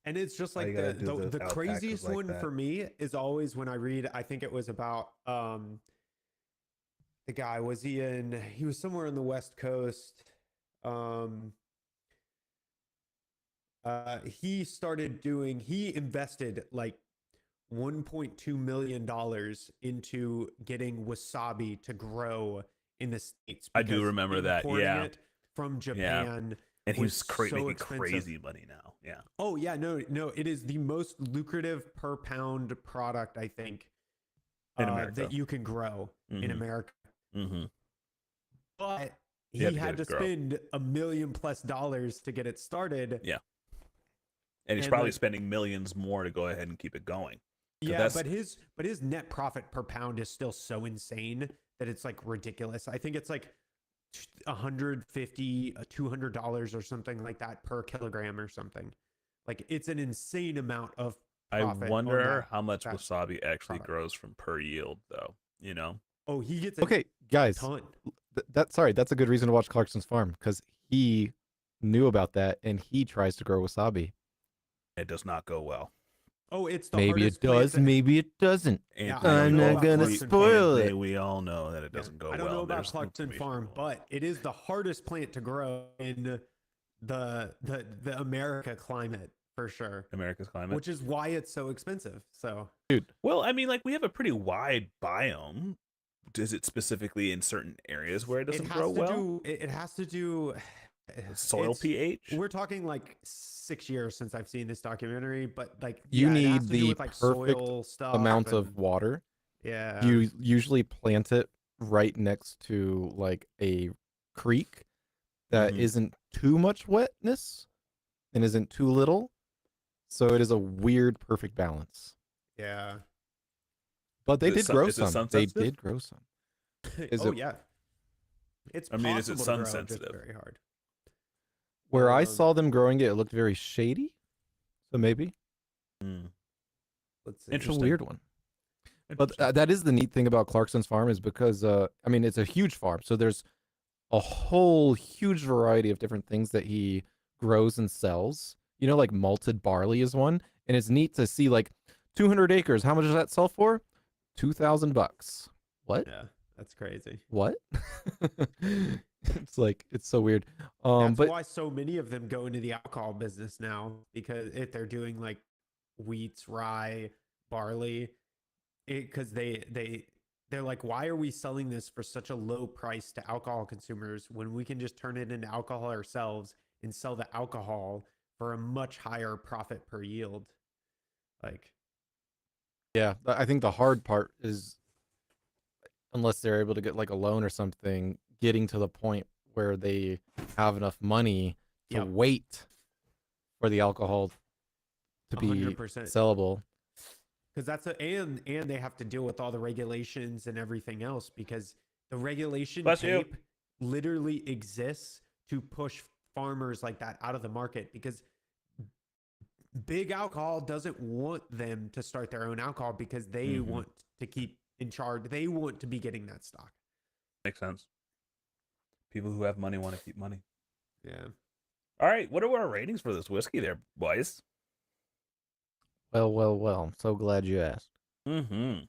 And it's just Why like you gotta do those the alpacas craziest like one that? for me is always when I read, I think it was about the guy, he was somewhere on the West Coast. He invested like $1.2 million into getting wasabi to grow in the States. I do because remember that, importing yeah. it from Japan. And was he's so making expensive. crazy money now. Yeah. Oh yeah, no, it is the most lucrative per pound product, I think, In America. that you can grow in Mhm. America. Mm-hmm. But You he have to had get to it to grow. spend $1 million+ to get it started. Yeah. And he's And, probably like- spending millions more to go ahead and keep it going. 'Cause Yeah, that's- but his net profit per pound is still so insane that it's like ridiculous. I think it's like $150, $200 or something like that per kilogram or something. Like it's an insane amount of I profit. on wonder that. how much that wasabi actually product. grows from per yield, though. You know? Oh, he gets a Okay, guys, ton. that's a good reason to watch Clarkson's Farm, because he knew about that and he tries to grow wasabi. It does not go well. Oh, it's the Maybe it hardest plant does, to- maybe it doesn't. Yeah, Anthony, I don't I'm know not about gonna Clarkson spoil Anthony, it. we all know that it Yeah. doesn't go I don't well. know about There's Clarkson information Farm, on it. but it is the hardest plant to grow in the America climate for sure, America's climate. which is why it's so expensive. So Well, I mean, like, we have a pretty wide biome. Is it specifically in certain areas where it doesn't grow well? It has to do Soil it's- pH? We're talking like 6 years since I've seen this documentary, but like You yeah, it has need to do the with, like, perfect soil stuff Amount and- of water. yeah. You usually plant it right next to like a creek that Mhm. isn't too much wetness and isn't too little. So it is a weird, perfect balance. Yeah. But they Is it did sun- grow is it some. sun They sensitive? did grow some. Is Oh it- yeah. It's I mean, is it possible to sun grow, just sensitive? very hard. Where I Um, saw them growing it, it looked very shady. So maybe Mm. Let's see. it's a Interesting. weird one. But Interesting. that is the neat thing about Clarkson's Farm, is because I mean, it's a huge farm, so there's a whole huge variety of different things that he grows and sells. Like malted barley is one, and it's neat to see like 200 acres. How much does that sell for? $2,000. What? Yeah, that's crazy. What? It's so weird. That's But why so many of them go into the alcohol business now, because if they're doing like wheats, rye, barley, because they're like, why are we selling this for such a low price to alcohol consumers when we can just turn it into alcohol ourselves and sell the alcohol for a much higher profit per yield? Like, yeah, I think the hard part is, unless they're able to get like a loan or something, getting to the point where they have enough money Yep. wait for the alcohol to be 100%. sellable. Because and they have to deal with all the regulations and everything else, because the regulation Bless you. tape literally exists to push farmers like that out of the market, because big alcohol doesn't want them to start their own alcohol because they Mhm. want to keep in charge. They want to be getting that stock. Makes sense. People who have money want to keep money. Yeah. All right, what are our ratings for this whiskey there, boys? Well. I'm so glad you asked. Mm-hmm.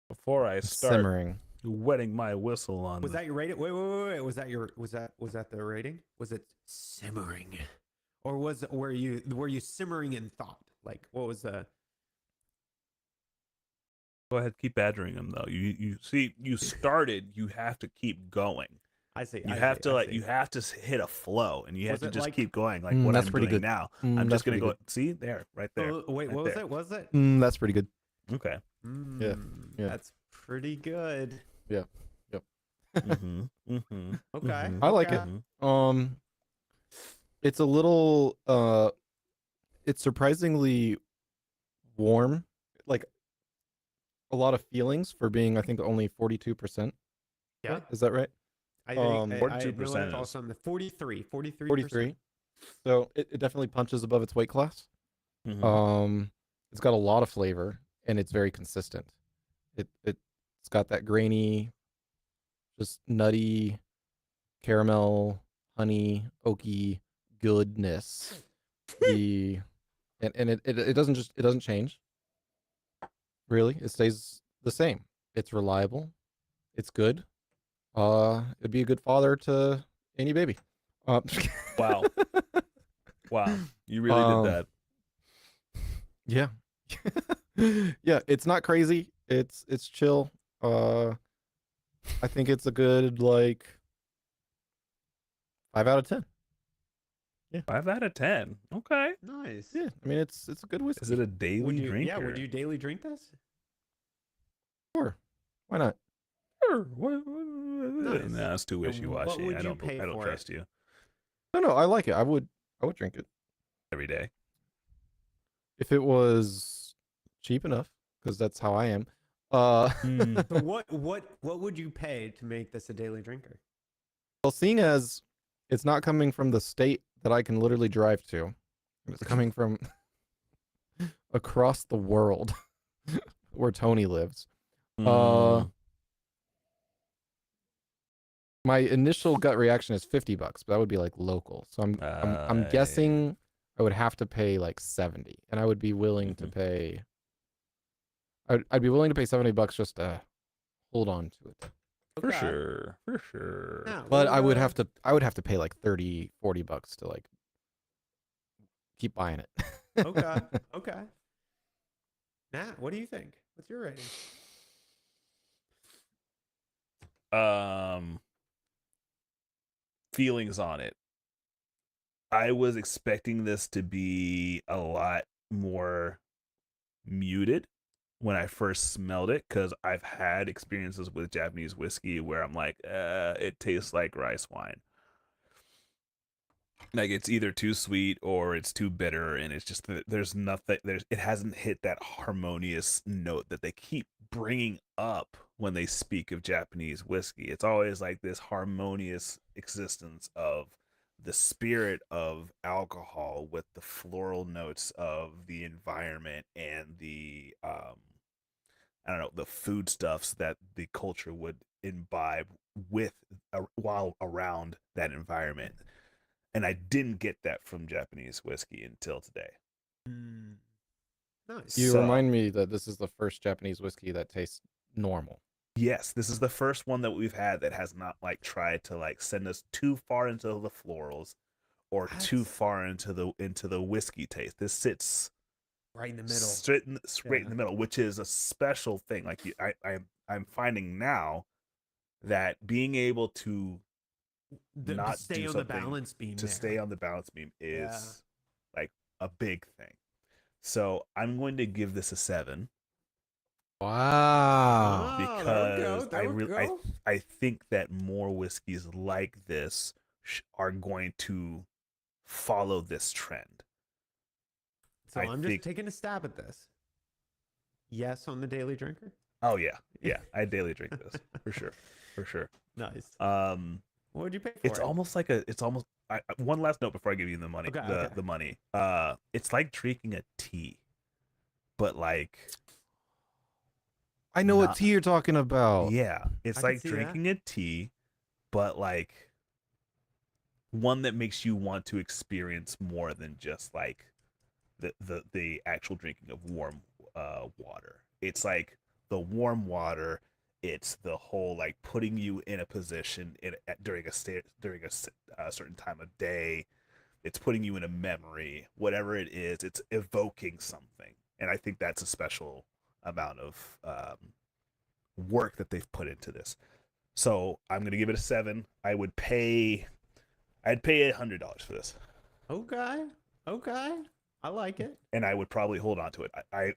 Before I It's start simmering. wetting my whistle on Was that your rating? Wait. Was that the rating? Was it simmering? Or were you simmering in thought? Like, what was the Go ahead, keep badgering him though. You see, you started. You have to keep going. I see. You I have see, to I like see. you have to hit a flow, and you have Was to it just like- keep going. Like what That's I'm pretty doing good. now. I'm That's just gonna pretty go. See there, right there. Wait, right what there. was it? Was it? That's pretty good. Okay. Yeah. That's pretty good. Mm-hmm. Mm-hmm. Okay. Mhm. I like it. Mhm. It's a little it's surprisingly warm, like a lot of feelings for being, I think, only 42%. Yeah. Right? Is that right? I think 42% it's also on the 43. 43. So it definitely punches above its weight class. Mhm. It's got a lot of flavor and it's very consistent. It's got that grainy, just nutty caramel, honey, oaky goodness. The and it doesn't change. Really, it stays the same. It's reliable. It's good. It'd be a good father to any baby. Wow. Wow. You really did Um, that. Yeah. Yeah, it's not crazy. It's chill. I think it's a good like 5 out of 10. 5 out of 10. Okay. Nice. Yeah, I mean it's a good whiskey. Is it a daily Would you? drinker? Yeah. Would you daily drink this? Sure. Why not? Sure. Nice. No, it's too And wishy-washy. what would I you don't. pay I don't for trust you No, I like it. I would drink it every day. if it was cheap enough, because that's how I am. So what would you pay to make this a daily drinker? Well, seeing as it's not coming from the state that I can literally drive to, it's coming from across the world where Tony lives. Mm. My initial gut reaction is $50, but that would be like local. So I'm guessing I would have to pay like 70, and I would be willing to pay. I'd be willing to pay $70 just to hold on to it. For Okay. sure. For sure. Now, But what I would about- have to pay like $30-$40 to like keep buying it. Okay. Okay. Nat, what do you think? What's your rating? Feelings on it. I was expecting this to be a lot more muted when I first smelled it, because I've had experiences with Japanese whiskey where I'm like, it tastes like rice wine. Like it's either too sweet or it's too bitter, and it's just there's nothing. It hasn't hit that harmonious note that they keep bringing up when they speak of Japanese whiskey. It's always like this harmonious existence of the spirit of alcohol with the floral notes of the environment and the I don't know, the foodstuffs that the culture would imbibe with while around that environment. And I didn't get that from Japanese whiskey until today. Nice. You So- remind me that this is the first Japanese whiskey that tastes normal. Yes, this is the first one that we've had that has not like tried to like send us too far into the florals or too That's- far into the whiskey taste. This sits Right in the middle. straight in Yeah. the middle, which is a special thing. Like I'm finding now that being able to not stay do on the something balance beam. to there. stay on the balance beam is Yeah. like a big thing. So I'm going to give this a 7 Wow. Ah, there we go, because there we go. I think that more whiskeys like this are going to follow this trend. So I I'm think- just taking a stab at this. Yes on the Daily Drinker. Oh yeah, I daily drink this for sure. Nice. What would you pay for It's it? almost like one last note before I give you the money. Okay. The money. It's like drinking a tea, but like I know what not- tea you're talking about. yeah, it's I can like see that. drinking a tea, but like one that makes you want to experience more than just like the actual drinking of warm water. It's like the warm water. It's the whole like putting you in a position during a certain time of day. It's putting you in a memory, whatever it is. It's evoking something, and I think that's a special amount of work that they've put into this. So I'm gonna give it a 7. I'd pay $100 for this, Okay. I like it. and I would probably hold on to it.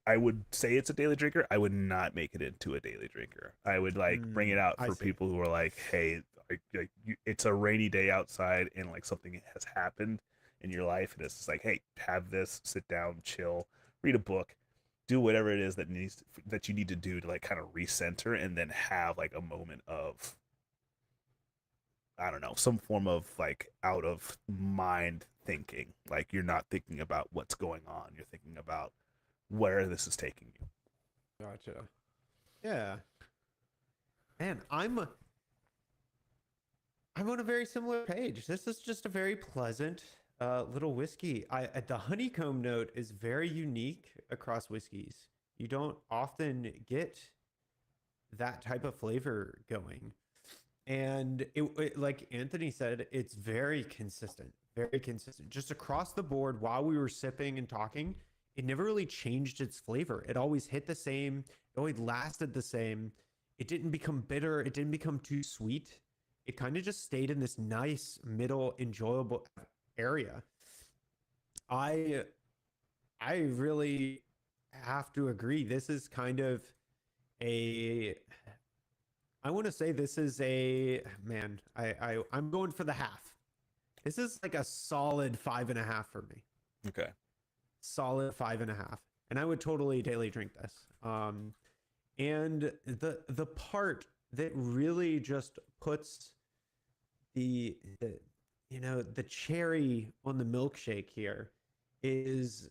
I would say it's a daily drinker. I would not make it into a daily drinker. I would like bring it out I for see. people who are like, hey, it's a rainy day outside and like something has happened in your life, and it's just like, hey, have this, sit down, chill, read a book, do whatever it is that you need to do to like kind of recenter, and then have like a moment of, I don't know, some form of like out of mind thinking. Like you're not thinking about what's going on. You're thinking about where this is taking you. Gotcha. Yeah. Man, I'm on a very similar page. This is just a very pleasant little whiskey. The honeycomb note is very unique across whiskeys. You don't often get that type of flavor going. And it like Anthony said, it's very consistent, just across the board. While we were sipping and talking, it never really changed its flavor. It always hit the same. It always lasted the same. It didn't become bitter. It didn't become too sweet. It kind of just stayed in this nice middle, enjoyable area. I really have to agree. This is kind of I want to say this is I'm going for the half. This is like a solid 5.5 for me. Okay. Solid 5.5. And I would totally daily drink this. And the part that really just puts the cherry on the milkshake here is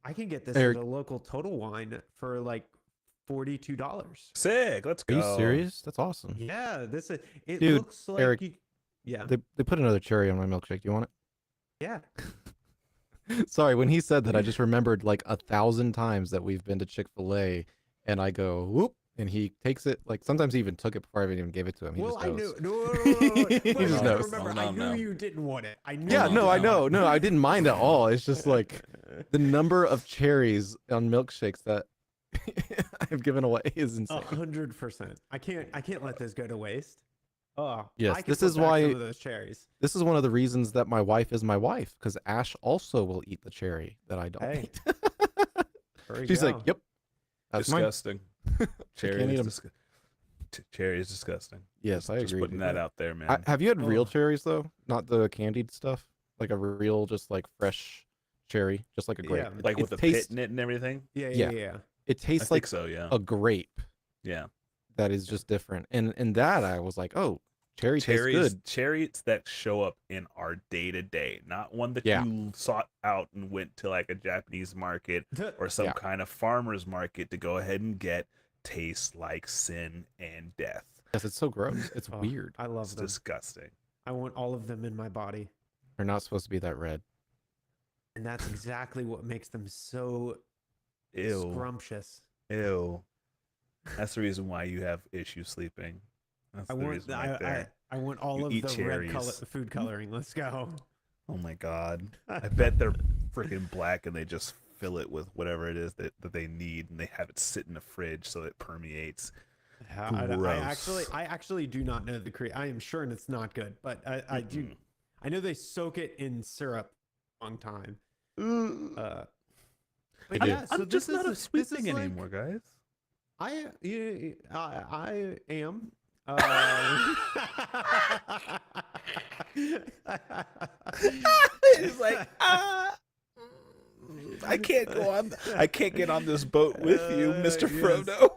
I can get this Eric- at a local Total Wine for like $42. Sick. Let's Are go. you serious? That's awesome. Yeah, it Dude, looks like Eric, yeah. They put another cherry on my milkshake. You want Yeah. it? Sorry, when he said that, I just remembered like 1,000 times that we've been to Chick-fil-A, and I go whoop, and he takes it. Like sometimes he even took it before I even gave it to him. He Well, just I knows. knew. No. He Wait, just no, knows. remember, No, I knew no. you didn't want it. I knew. Yeah, you no, I didn't know. want it. No, I didn't mind at all. It's just like the number of cherries on milkshakes that I've given away is insane. 100%. I can't let this go to waste. Oh, Yes, I can this put is back why- some of those cherries. This is one of the reasons that my wife is my wife, because Ash also will eat the cherry that I don't Hey, eat. There you She's go. like, "Yep, that's mine." Disgusting. Cherry can't eat is 'em. cherry is disgusting. Yes, I Just agree. putting that out there, man. Have you had real Oh. cherries though? Not the candied stuff, like a real, just like fresh cherry, just like a grape. Yeah. It- Like it with the tastes, pit in it and everything. Yeah. It I tastes think like so. Yeah. a grape Yeah. that is just different. And in that, I was like, oh, cherry tastes good. Cherries that show up in our day to day, not one that Yeah. you sought out and went to like a Japanese market or some Yeah. kind of farmer's market to go ahead and get. Tastes like sin and death. Yes, it's so gross. It's Oh, weird. I love It's them. disgusting. I want all of them in my body, They're not supposed to be that red. and that's exactly what makes them so Ew. scrumptious. Ew. That's the reason why you have issues sleeping. That's I the want reason right there. I want all You of eat the red color cherries. food coloring. Let's go. Oh my god. I bet they're freaking black and they just fill it with whatever it is that they need, and they have it sit in the fridge so it permeates. I actually do not know the I am sure and it's not good, but I do. I know they soak it in syrup a long time. But They do. yeah, so I'm just this not a is sweet this is thing like- anymore, guys. I am. It's like, I can't go on. I can't get on this boat with you, Mr. Yes. Frodo.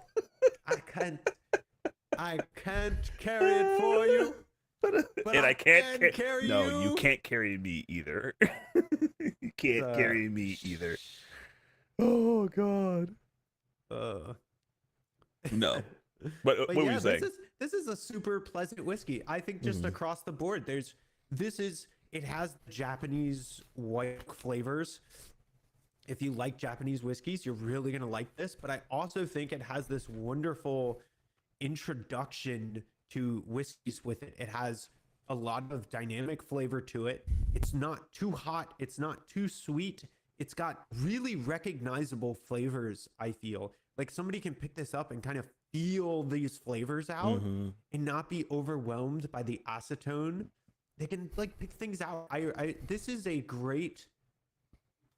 I can't carry it for you. But And I can't carry No, you. you can't carry me either. You can't carry me either. Oh God. No. But what were you saying? This is a super pleasant whiskey. I think just across the board, it has Japanese white flavors. If you like Japanese whiskeys, you're really gonna like this. But I also think it has this wonderful introduction to whiskeys with it. It has a lot of dynamic flavor to it. It's not too hot. It's not too sweet. It's got really recognizable flavors, I feel. Like somebody can pick this up and kind of feel these flavors out and not be overwhelmed by the acetone. They can like pick things out. This is a great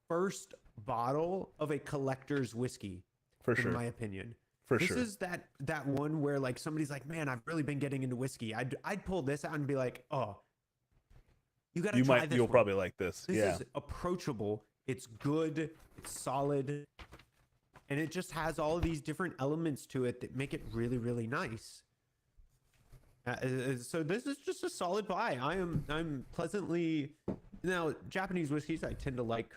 first bottle of a collector's whiskey, For sure. in my opinion. For This sure. is that one where like somebody's like, man, I've really been getting into whiskey. I'd pull this out and be like, oh, you gotta try this. You'll one. probably like this. This Yeah. is approachable. It's good. It's solid. And it just has all of these different elements to it that make it really, really nice. So this is just a solid buy. I'm pleasantly now Japanese whiskeys I tend to like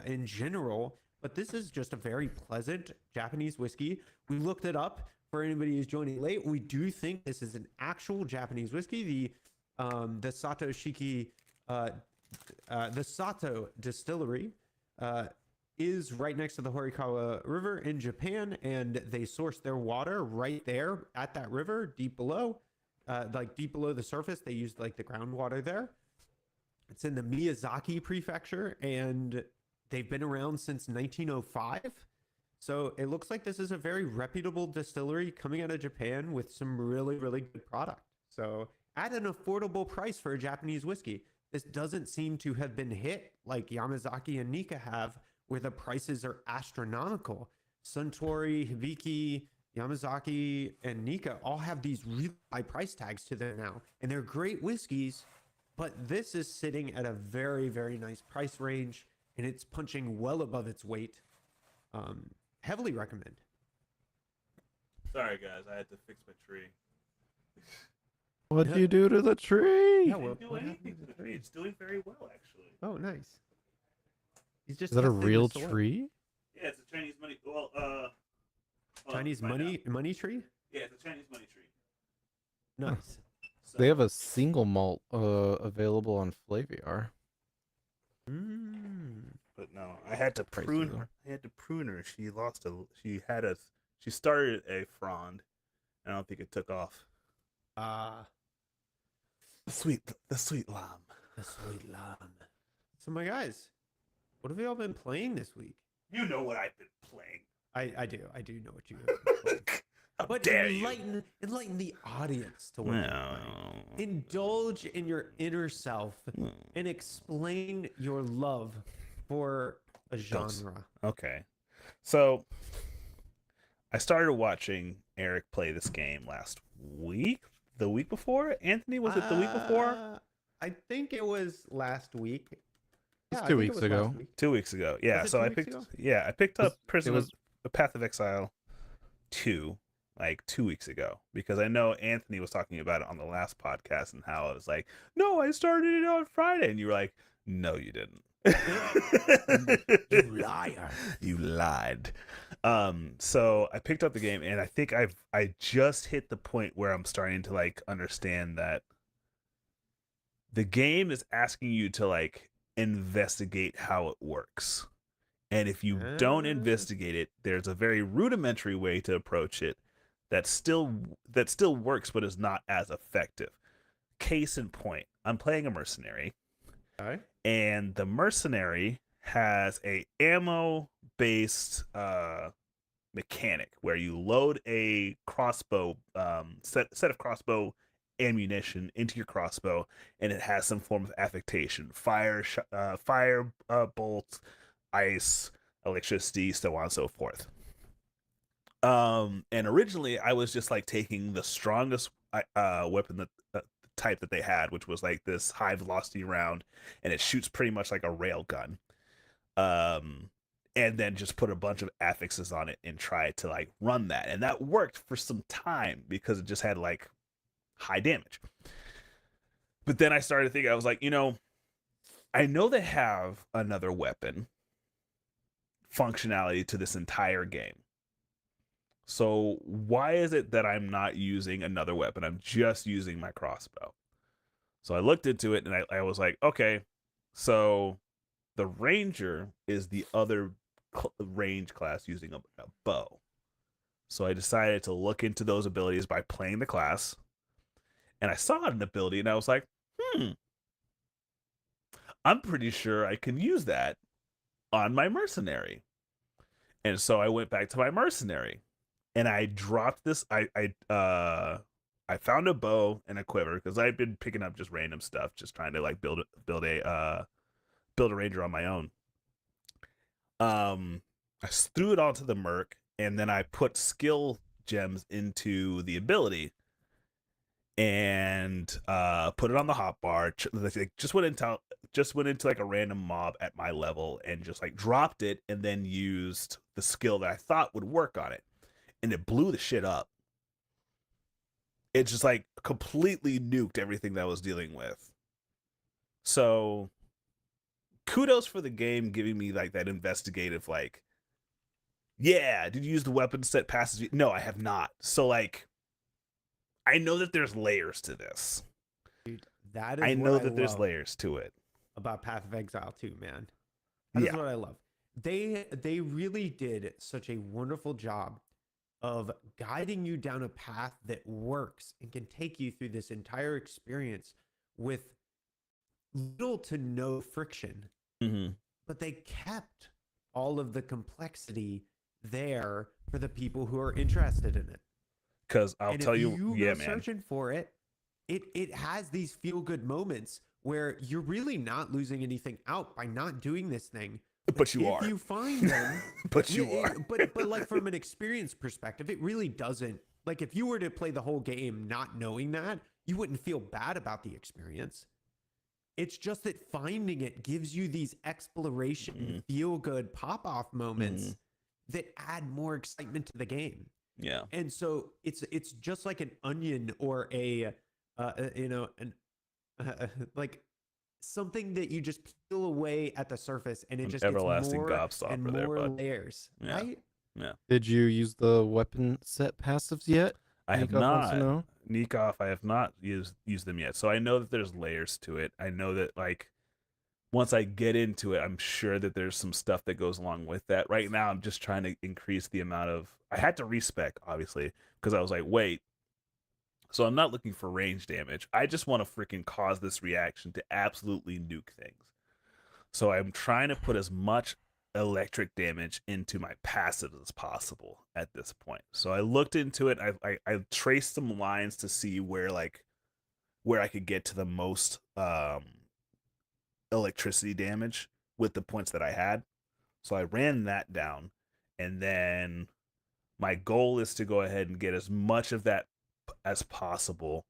in general, but this is just a very pleasant Japanese whiskey. We looked it up for anybody who's joining late. We do think this is an actual Japanese whiskey. The Sato Shiki, the Sato Distillery, is right next to the Horikawa River in Japan, and they source their water right there at that river, deep below, like deep below the surface. They use like the groundwater there. It's in the Miyazaki Prefecture, and they've been around since 1905. So it looks like this is a very reputable distillery coming out of Japan with some really, really good product. So at an affordable price for a Japanese whiskey. This doesn't seem to have been hit like Yamazaki and Nika have, where the prices are astronomical. Suntory, Hibiki, Yamazaki, and Nika all have these really high price tags to them now. And they're great whiskeys, but this is sitting at a very, very nice price range, and it's punching well above its weight. Heavily recommend. Sorry guys, I had to fix my tree. What do you do to the tree? Yeah, I well, didn't do anything to the tree. It's doing very well actually. oh, nice. He's just Is that a testing the real soil. tree? Yeah, it's a Chinese money. Well, Chinese money tree? Yeah, it's a Chinese money tree. Nice. So, They have a single malt available on Flaviar. but no, I had to Prices prune are- her. I had to prune her. She lost a. She started a frond. I don't think it took off. The sweet lamb. The sweet lamb. So my guys, what have you all been playing this week? You know what I've been playing. I do know what you have been playing. How But dare you? enlighten the audience to what you're playing. Indulge in your inner self and explain your love for a genre. Okay. So I started watching Eric play this game last week. The week before? Anthony, was it the week before? I think it was last week. It's I 2 think it weeks was ago. last week. 2 weeks ago. Yeah. it So 2 I weeks picked. ago? Yeah, I picked up Prison was- of the Path of Exile 2 like 2 weeks ago because I know Anthony was talking about it on the last podcast and how I was like, no, I started it on Friday, and you were like, no, you didn't. You liar. You lied. So I picked up the game, and I think I just hit the point where I'm starting to like understand that the game is asking you to like investigate how it works. And if you don't investigate it, there's a very rudimentary way to approach it that still works but is not as effective. Case in point, I'm playing a mercenary. Okay. And the mercenary has a ammo based mechanic where you load a crossbow set of crossbow ammunition into your crossbow, and it has some form of affectation: fire, bolts, ice, electricity, so on and so forth. And originally I was just like taking the strongest weapon that type that they had, which was like this high velocity round, and it shoots pretty much like a rail gun. And then just put a bunch of affixes on it and try to like run that, and that worked for some time because it just had like high damage. But then I started thinking, I was like, I know they have another weapon functionality to this entire game. So why is it that I'm not using another weapon? I'm just using my crossbow. So I looked into it and I was like, okay, so the ranger is the other range class using a bow. So I decided to look into those abilities by playing the class. And I saw an ability and I was like, I'm pretty sure I can use that on my mercenary. And so I went back to my mercenary and I dropped this. I found a bow and a quiver because I've been picking up just random stuff, just trying to like build a ranger on my own. I threw it onto the merc and then I put skill gems into the ability and put it on the hotbar. Just went into like a random mob at my level and just like dropped it and then used the skill that I thought would work on it, and it blew the shit up. It just like completely nuked everything that I was dealing with. So kudos for the game giving me like that investigative, like, yeah, did you use the weapon set passes? No, I have not. So like, I know that there's layers to this. Dude, that is I know what that there's love layers to it about Path of Exile 2, man. That is Yeah. what I love. They really did such a wonderful job of guiding you down a path that works and can take you through this entire experience with little to no friction. Mm-hmm. But they kept all of the complexity there for the people who are interested in it. Because I'll And tell if you, yeah, go man. searching for it, it has these feel good moments where you're really not losing anything out by not doing this thing. But you if are. you find them, But you are. But like from an experience perspective, it really doesn't. Like if you were to play the whole game not knowing that, you wouldn't feel bad about the experience. It's just that finding it gives you these exploration, feel good pop off moments that add more excitement to the game. Yeah. And so it's just like an onion or like something that you just peel away at the surface and it just gets Everlasting more gobstopper and there, more bud. layers, Yeah. right? Yeah. Did you use the weapon set passives yet? I have Nikov wants to not. know. Nikov, I have not used them yet. So I know that there's layers to it. I know that like once I get into it, I'm sure that there's some stuff that goes along with that. Right now, I'm just trying to increase the amount of. I had to respec, obviously, because I was like, wait. So I'm not looking for range damage. I just want to freaking cause this reaction to absolutely nuke things. So I'm trying to put as much electric damage into my passive as possible at this point. So I looked into it. I traced some lines to see where I could get to the most electricity damage with the points that I had. So I ran that down, and then my goal is to go ahead and get as much of that as possible,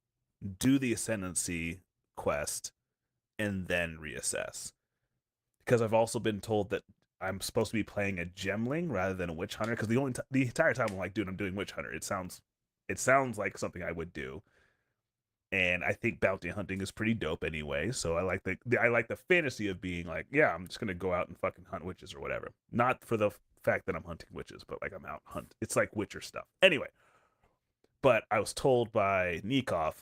do the ascendancy quest, and then reassess. Because I've also been told that I'm supposed to be playing a gemling rather than a witch hunter. Because the entire time I'm like, dude, I'm doing witch hunter. It sounds like something I would do. And I think bounty hunting is pretty dope anyway. So I like the fantasy of being like, yeah, I'm just gonna go out and fucking hunt witches or whatever. Not for the fact that I'm hunting witches, but like I'm out hunt. It's like Witcher stuff. Anyway, but I was told by Nikov,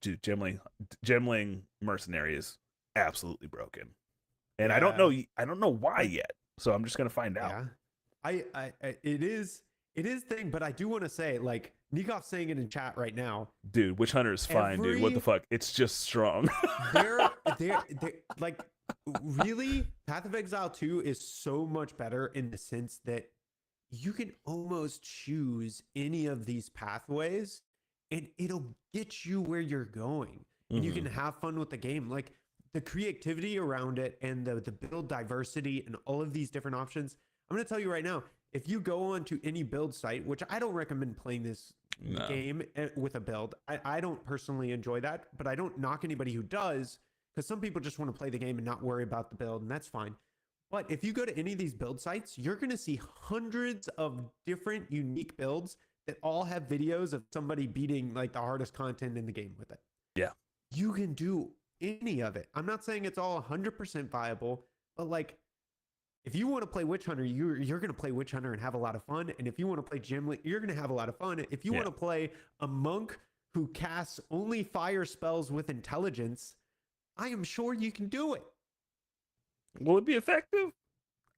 dude, gemling mercenary is absolutely broken, and I don't know why yet. So I'm just gonna find out. Yeah, I it is thing, but I do want to say, like Nikov's saying it in chat right now. Dude, witch hunter is fine, dude. What the fuck? It's just strong. they're like really, Path of Exile 2 is so much better in the sense that you can almost choose any of these pathways and it'll get you where you're going. And you can have fun with the game. Like the creativity around it and the build diversity and all of these different options. I'm going to tell you right now, if you go onto any build site, which I don't recommend playing this No. game with a build. I don't personally enjoy that, but I don't knock anybody who does, because some people just want to play the game and not worry about the build, and that's fine. But if you go to any of these build sites, you're going to see hundreds of different unique builds that all have videos of somebody beating like the hardest content in the game with it. Yeah. You can do any of it. I'm not saying it's all 100% viable, but like if you want to play Witch Hunter, you're going to play Witch Hunter and have a lot of fun. And if you want to play Gimli, you're going to have a lot of fun. If you want to play a monk who casts only fire spells with intelligence, I am sure you can do it. Will it be effective?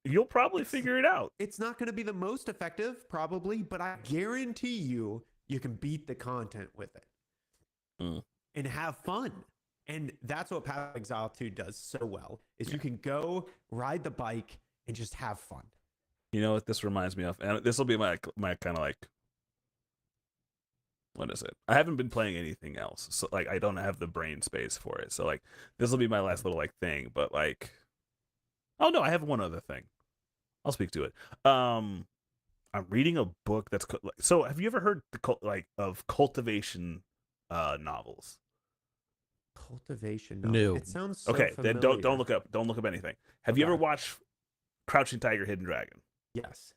You'll probably figure it out. It's not going to be the most effective, probably, but I guarantee you can beat the content with it and have fun. And that's what Path of Exile 2 does so well, is you can go ride the bike and just have fun. You know what this reminds me of? And this will be my kind of like, what is it? I haven't been playing anything else. So like I don't have the brain space for it. So like this will be my last little like thing, but like, oh no, I have one other thing. I'll speak to it. I'm reading a book that's so have you ever heard of cultivation novels? Cultivation. No. It sounds so Okay, familiar. then don't look up anything. Have you ever watched Crouching Tiger, Hidden Dragon? Yes.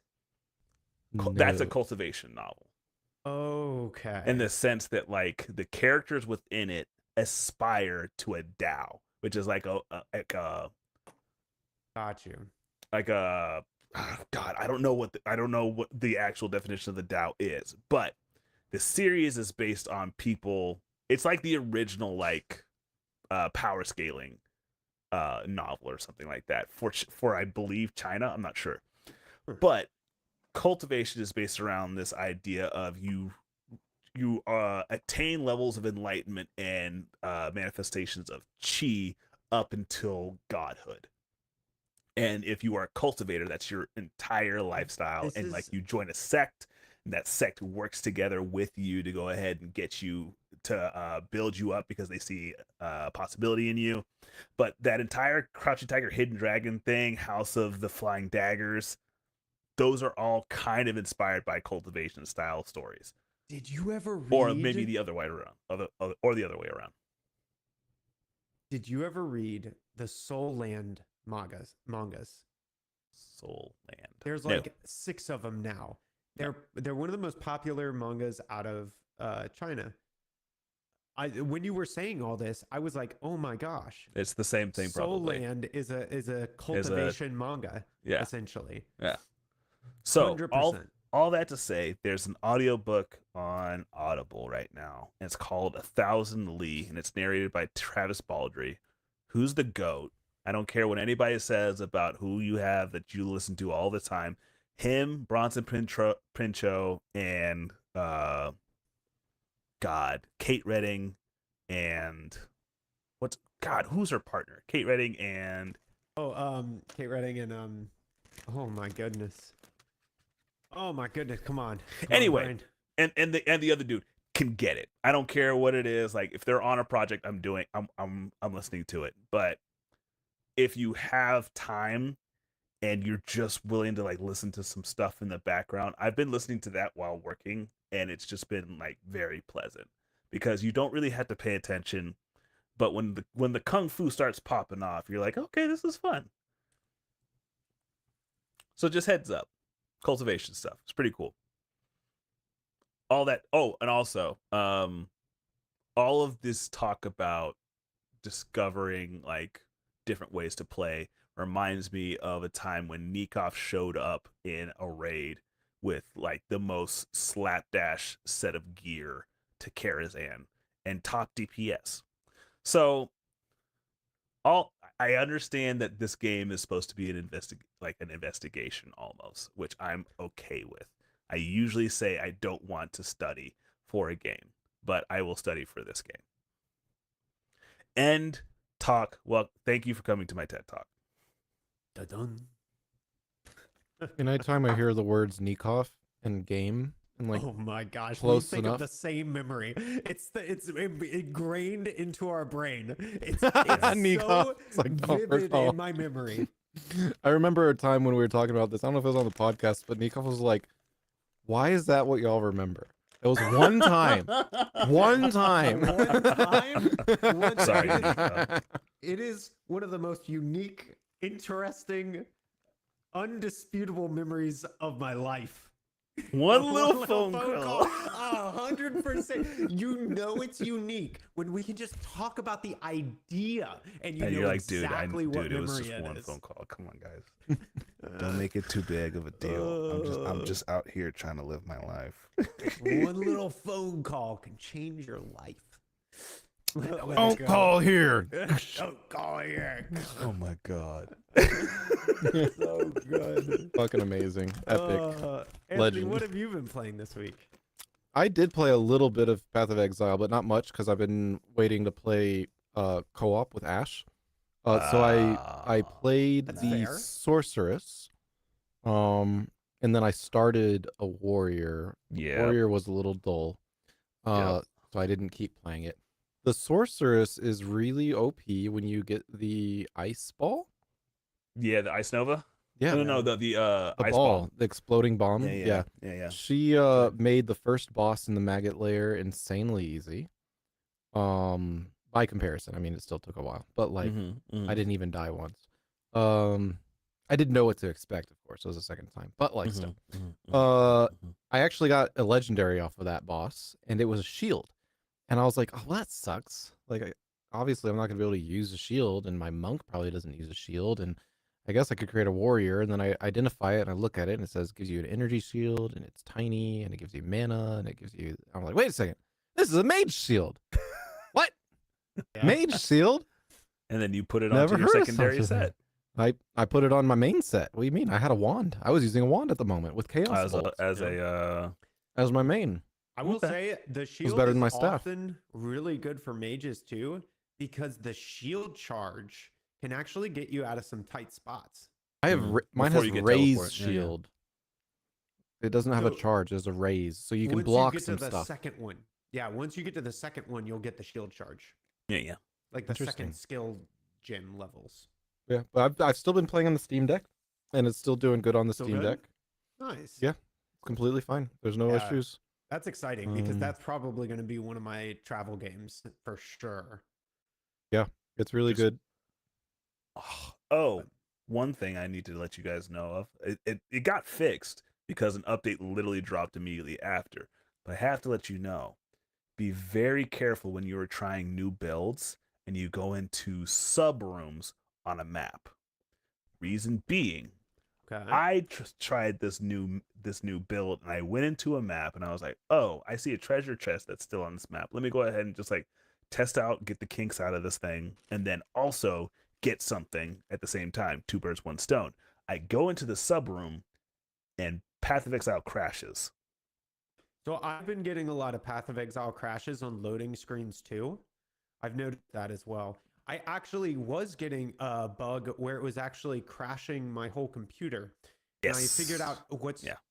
That's a No. cultivation novel. Okay. In the sense that like the characters within it aspire to a Tao, which is like a got you. like a God, I don't know what the actual definition of the Tao is, but the series is based on people. It's like the original like power scaling novel or something like that for I believe China. I'm not sure, but cultivation is based around this idea of you attain levels of enlightenment and manifestations of chi up until godhood. And if you are a cultivator, that's your entire lifestyle. And like you join a sect, and that sect works together with you to go ahead and get you to build you up because they see possibility in you. But that entire Crouching Tiger, Hidden Dragon thing, House of the Flying Daggers, those are all kind of inspired by cultivation style stories. Did you ever read, or maybe the other way around, or the other way around. Did you ever read the Soul Land mangas? Soul Land. There's like 6 of them now. They're one of the most popular mangas out of China. When you were saying all this, I was like, oh my gosh. It's the same thing. Soul Probably. Land is a cultivation manga. Yeah. Essentially. Yeah. So 100%. all that to say, there's an audiobook on Audible right now. And it's called 1,000 Li, and it's narrated by Travis Baldry, who's the GOAT. I don't care what anybody says about who you have that you listen to all the time. Him, Bronson Pinchot, and Kate Redding, and who's her partner? Kate Redding and Kate Redding and oh my goodness, come on. Anyway, and the other dude can get it. I don't care what it is. Like if they're on a project, I'm listening to it. But if you have time and you're just willing to like listen to some stuff in the background, I've been listening to that while working, and it's just been like very pleasant because you don't really have to pay attention. But when the kung fu starts popping off, you're like, okay, this is fun. So just heads up, cultivation stuff. It's pretty cool. All that. Oh, and also, all of this talk about discovering like different ways to play reminds me of a time when Nikov showed up in a raid with like the most slapdash set of gear to Karazhan and top DPS. So I understand that this game is supposed to be an investigation almost, which I'm okay with. I usually say I don't want to study for a game, but I will study for this game. End talk. Well, thank you for coming to my TED Talk. Dun-dun. Anytime I hear the words Nikov and game and like, oh my gosh, close we think enough. of the same memory. It's ingrained into our brain. It's Nikov. so It's like, don't vivid recall. in my memory. I remember a time when we were talking about this. I don't know if it was on the podcast, but Nikov was like, "Why is that what y'all remember?" It was one time. One time. One time? One Sorry, time. Nico. It is one of the most unique, interesting, undisputable memories of my life. One little phone call. 100%. You know it's unique when we can just talk about the idea and you And know you're like, dude, exactly what dude, it was memory just it one is. phone call. Come on, guys. Don't make it too big of a deal. I'm just out here trying to live my life. One little phone call can change your life. Don't call here. Don't call here. Oh my god. So good. Fucking amazing. Epic. Anthony, Legend. what have you been playing this week? I did play a little bit of Path of Exile, but not much because I've been waiting to play co-op with Ash. So I played That's the fair. Sorceress. And then I started a Warrior. Yeah. Warrior was a little dull. Yep. So I didn't keep playing it. The Sorceress is really OP when you get the Ice Ball. Yeah, the Ice Nova? Yeah. No, the The Ice ball, Bomb. the exploding bomb. Yeah. She made the first boss in the maggot layer insanely easy. By comparison, I mean it still took a while, but like I didn't even die once. I didn't know what to expect, of course. It was the second time, but like still. I actually got a legendary off of that boss, and it was a shield. And I was like, oh, well, that sucks. Like, obviously, I'm not going to be able to use a shield, and my monk probably doesn't use a shield. And I guess I could create a warrior, and then I identify it, and I look at it, and it says, gives you an energy shield, and it's tiny, and it gives you mana, and it gives you... I'm like, wait a second. This is a mage shield. What? Yeah. Mage shield? And then you put it Never onto your heard of secondary such a set. thing. I put it on my main set. What do you mean? I had a wand. I was using a wand at the moment with chaos bolts. As my main. I will Okay. say the shield better is than my staff. often really good for mages too, because the shield charge can actually get you out of some tight spots. I have mine Before has you get raise teleport. Yeah, yeah. shield. It doesn't have a So- charge. There's a raise, so you can Once block you get some to the stuff. second one, yeah, once you get to the second one, you'll get the shield charge, Yeah. like the Interesting. second skill gem levels. Yeah, but I've still been playing on the Steam Deck, and it's still doing good on the Still Steam good? Deck. Nice. Yeah. It's completely fine. There's no Yeah. issues. That's exciting because Um, that's probably going to be one of my travel games for sure. It's really Just- good. Oh, one thing I need to let you guys know of. It got fixed because an update literally dropped immediately after. But I have to let you know, be very careful when you are trying new builds and you go into sub rooms on a map. Reason being, Okay. I tried this new build and I went into a map and I was like, oh, I see a treasure chest that's still on this map. Let me go ahead and just like test out, get the kinks out of this thing, and then also get something at the same time. 2 birds, 1 stone. I go into the sub room and Path of Exile crashes. So I've been getting a lot of Path of Exile crashes on loading screens too. I've noticed that as well. I actually was getting a bug where it was actually crashing my whole computer. And I figured out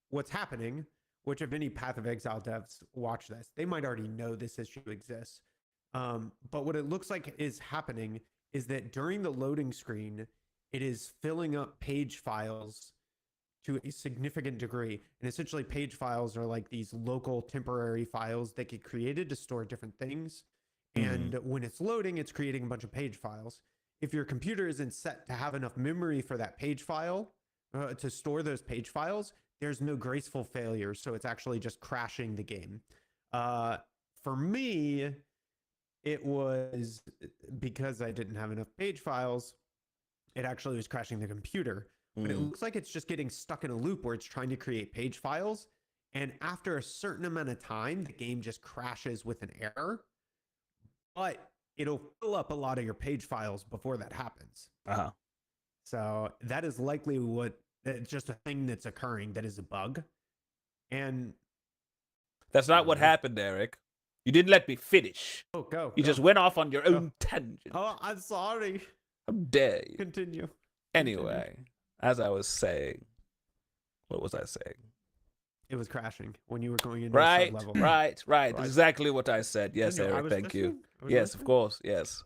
what's happening, which if any Path of Exile devs watch this, they might already know this issue exists. But what it looks like is happening is that during the loading screen, it is filling up page files to a significant degree. And essentially page files are like these local temporary files that get created to store different things. And when it's loading, it's creating a bunch of page files. If your computer isn't set to have enough memory for that page file, to store those page files, there's no graceful failure. So it's actually just crashing the game. For me, it was because I didn't have enough page files, it actually was crashing the computer. But it looks like it's just getting stuck in a loop where it's trying to create page files. And after a certain amount of time, the game just crashes with an error. But it'll fill up a lot of your page files before that happens. Uh-huh. So that is likely it's just a thing that's occurring that is a bug. And That's not what happened, Eric. You didn't let me finish. go. You just went off on your own tangent. Oh, I'm sorry. How dare you? Continue. Anyway, as I was saying, what was I saying? It was crashing when you were going into Right. a level. That's exactly what I said. Yes, I Eric, was thank you. listening. I was Yes, of listening. course, yes.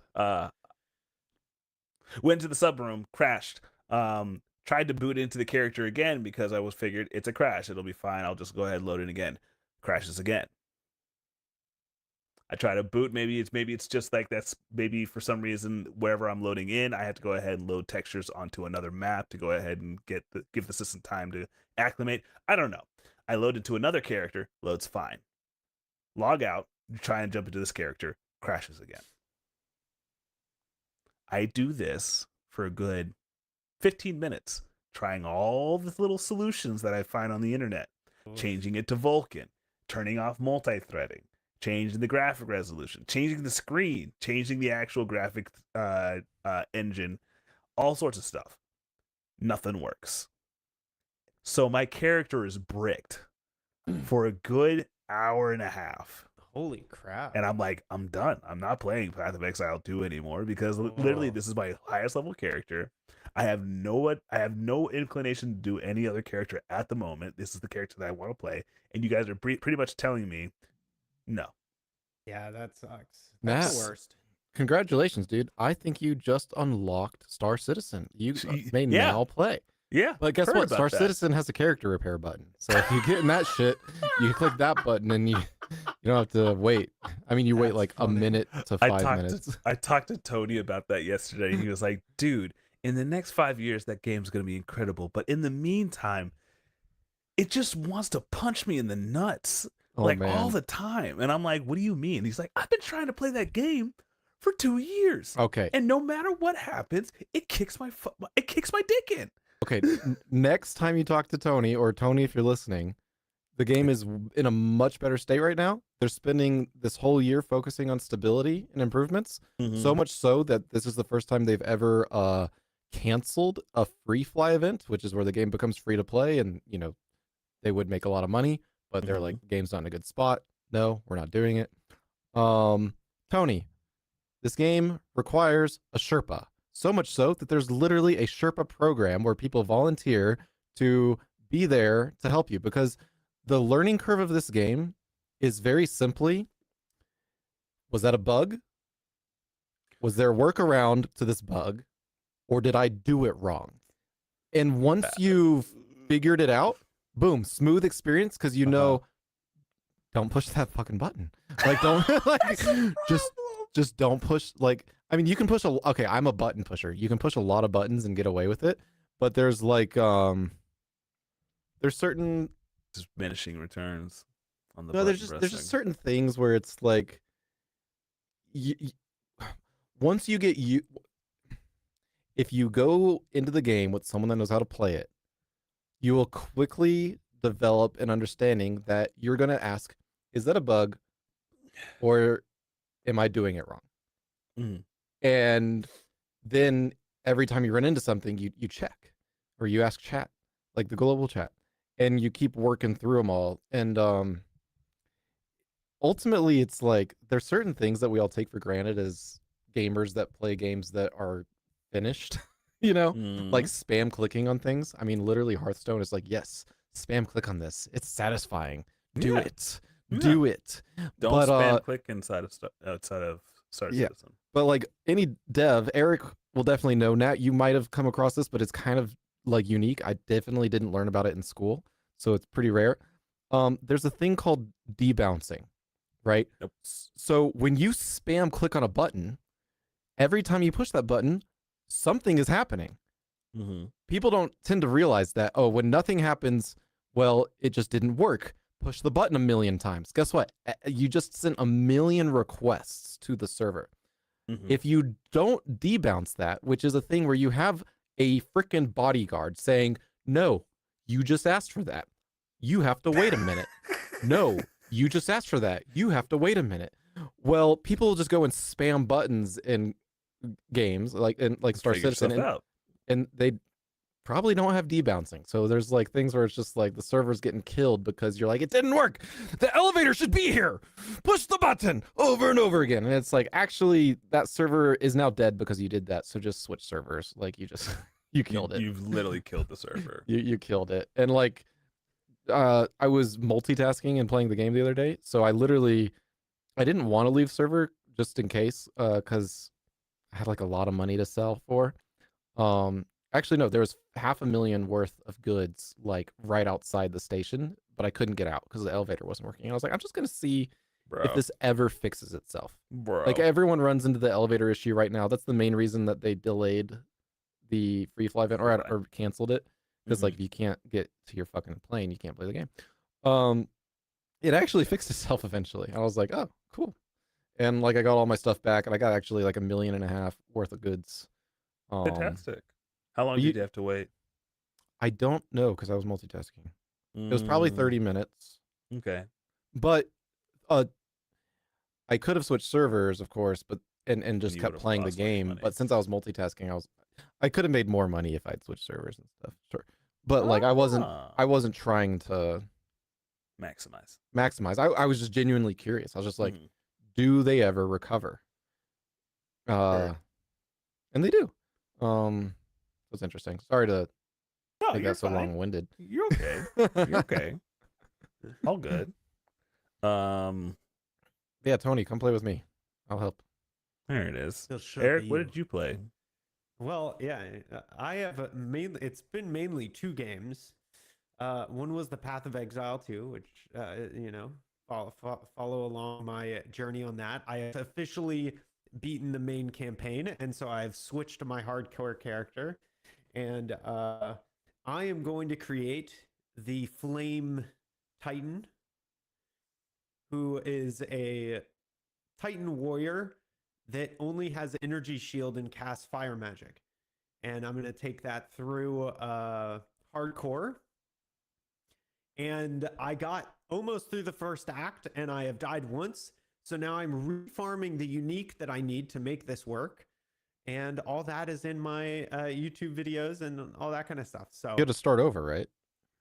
Went to the sub room, crashed. Tried to boot into the character again because I was figured it's a crash. It'll be fine. I'll just go ahead and load it again. Crashes again. I try to boot. Maybe it's just like that's maybe for some reason wherever I'm loading in, I have to go ahead and load textures onto another map to go ahead and give the system time to acclimate. I don't know. I load into another character, loads fine. Log out, try and jump into this character, crashes again. I do this for a good 15 minutes, trying all the little solutions that I find on the internet, changing it to Vulkan, turning off multi-threading, changing the graphic resolution, changing the screen, changing the actual graphic engine, all sorts of stuff. Nothing works. So my character is bricked for a good hour and a half. Holy crap. And I'm like, I'm done. I'm not playing Path of Exile 2 anymore because literally this is my highest level character. I have no inclination to do any other character at the moment. This is the character that I want to play. And you guys are pretty much telling me, no. Yeah, that sucks. That's the worst. Congratulations, dude. I think you just unlocked Star Citizen. You may now play. Yeah. But guess what? Star Citizen has a character repair button. So if you get in that shit, you click that button and you don't have to wait. I mean, you wait like a minute to 5 minutes. I talked to Tony about that yesterday. He was like, dude, in the next 5 years, that game's going to be incredible. But in the meantime, it just wants to punch me in the nuts all the time. And I'm like, what do you mean? He's like, I've been trying to play that game for 2 years. Okay. And no matter what happens, it kicks my dick in. Okay. Next time you talk to Tony, or Tony, if you're listening, the game is in a much better state right now. They're spending this whole year focusing on stability and improvements. Mm-hmm. So much so that this is the first time they've ever canceled a free fly event, which is where the game becomes free to play, and they would make a lot of money, but they're like, the game's not in a good spot. No, we're not doing it. Tony, this game requires a Sherpa. So much so that there's literally a Sherpa program where people volunteer to be there to help you, because the learning curve of this game is very simply, was that a bug? Was there a workaround to this bug? Or did I do it wrong? And once you've figured it out, boom, smooth experience, because don't push that fucking button. Like, don't just don't push. Like, I mean, you can push okay, I'm a button pusher. You can push a lot of buttons and get away with it, but there's like there's certain diminishing returns on the there's just certain things where it's like once you get if you go into the game with someone that knows how to play it, you will quickly develop an understanding that you're going to ask, is that a bug or am I doing it wrong? Mm. And then every time you run into something, you check, or you ask chat, like the global chat, and you keep working through them all. And ultimately, it's like there's certain things that we all take for granted as gamers that play games that are finished, like spam clicking on things. I mean, literally Hearthstone is like, yes, spam click on this. It's satisfying. Do it. Do it. Don't spam click outside of Star Citizen. But like any dev, Eric will definitely know. Nat, you might have come across this, but it's kind of like unique. I definitely didn't learn about it in school, so it's pretty rare. There's a thing called debouncing, right? Yep. So when you spam click on a button, every time you push that button, something is happening. Mm-hmm. People don't tend to realize that, when nothing happens, well, it just didn't work. Push the button a million times. Guess what? You just sent a million requests to the server. Mm-hmm. If you don't debounce that, which is a thing where you have a freaking bodyguard saying, no, you just asked for that. You have to wait a minute. No, you just asked for that. You have to wait a minute. Well, people will just go and spam buttons in games like Star Citizen, and they probably don't have debouncing. So there's like things where it's just like the server's getting killed because you're like, it didn't work. The elevator should be here. Push the button over and over again. And it's like, actually, that server is now dead because you did that. So just switch servers. Like you killed it. You've literally killed the server. You killed it. And like, I was multitasking and playing the game the other day. So I didn't want to leave server just in case, because I had like a lot of money to sell for. Actually, no, there was 500,000 worth of goods like right outside the station, but I couldn't get out because the elevator wasn't working. And I was like, I'm just gonna see if Bro. this ever fixes itself. Bro. Like everyone runs into the elevator issue right now. That's the main reason that they delayed the free fly event or canceled it. Because like if you can't get to your fucking plane, you can't play the game. It actually fixed itself eventually. I was like, oh, cool. And like I got all my stuff back, and I got actually like 1.5 million worth of goods. Fantastic. How long did you have to wait? I don't know because I was multitasking. It was probably 30 minutes. Okay. But I could have switched servers, of course, but and just kept playing the game. But since I was multitasking, I could have made more money if I'd switched servers and stuff. Sure. But like I wasn't trying to maximize. I was just genuinely curious. I was just like, do they ever recover? Sure. And they do. It's interesting. Sorry to make that so fine. long-winded. You're okay. You're okay. All good. Yeah, Tony, come play with me. I'll help. There it is. Eric, what did you play? Well, yeah, I have it's been mainly 2 games. One was the Path of Exile 2, which follow along my journey on that. I have officially beaten the main campaign, and so I've switched to my hardcore character, and I am going to create the Flame Titan, who is a Titan warrior that only has energy shield and casts fire magic. And I'm going to take that through hardcore. And I got almost through the first act, and I have died once. So now I'm refarming the unique that I need to make this work. And all that is in my YouTube videos and all that kind of stuff. So you had to start over, right?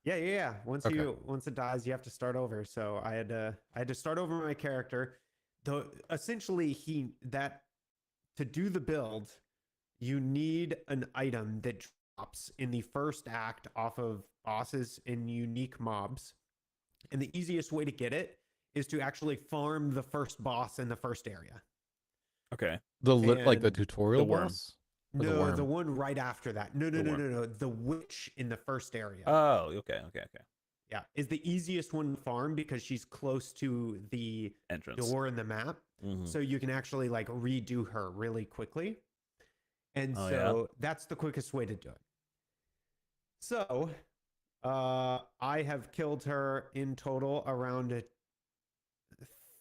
Yeah. Once it dies, you have to start over. So I had to start over my character. Though essentially to do the build, you need an item that drops in the first act off of bosses and unique mobs. And the easiest way to get it is to actually farm the first boss in the first area. Okay. Like the tutorial the worm. boss? No, the one right after that. No. The witch in the first area. Oh, okay. Yeah, is the easiest one to farm because she's close to the entrance door in the map. So you can actually like redo her really quickly. And that's the quickest way to do it. So I have killed her in total around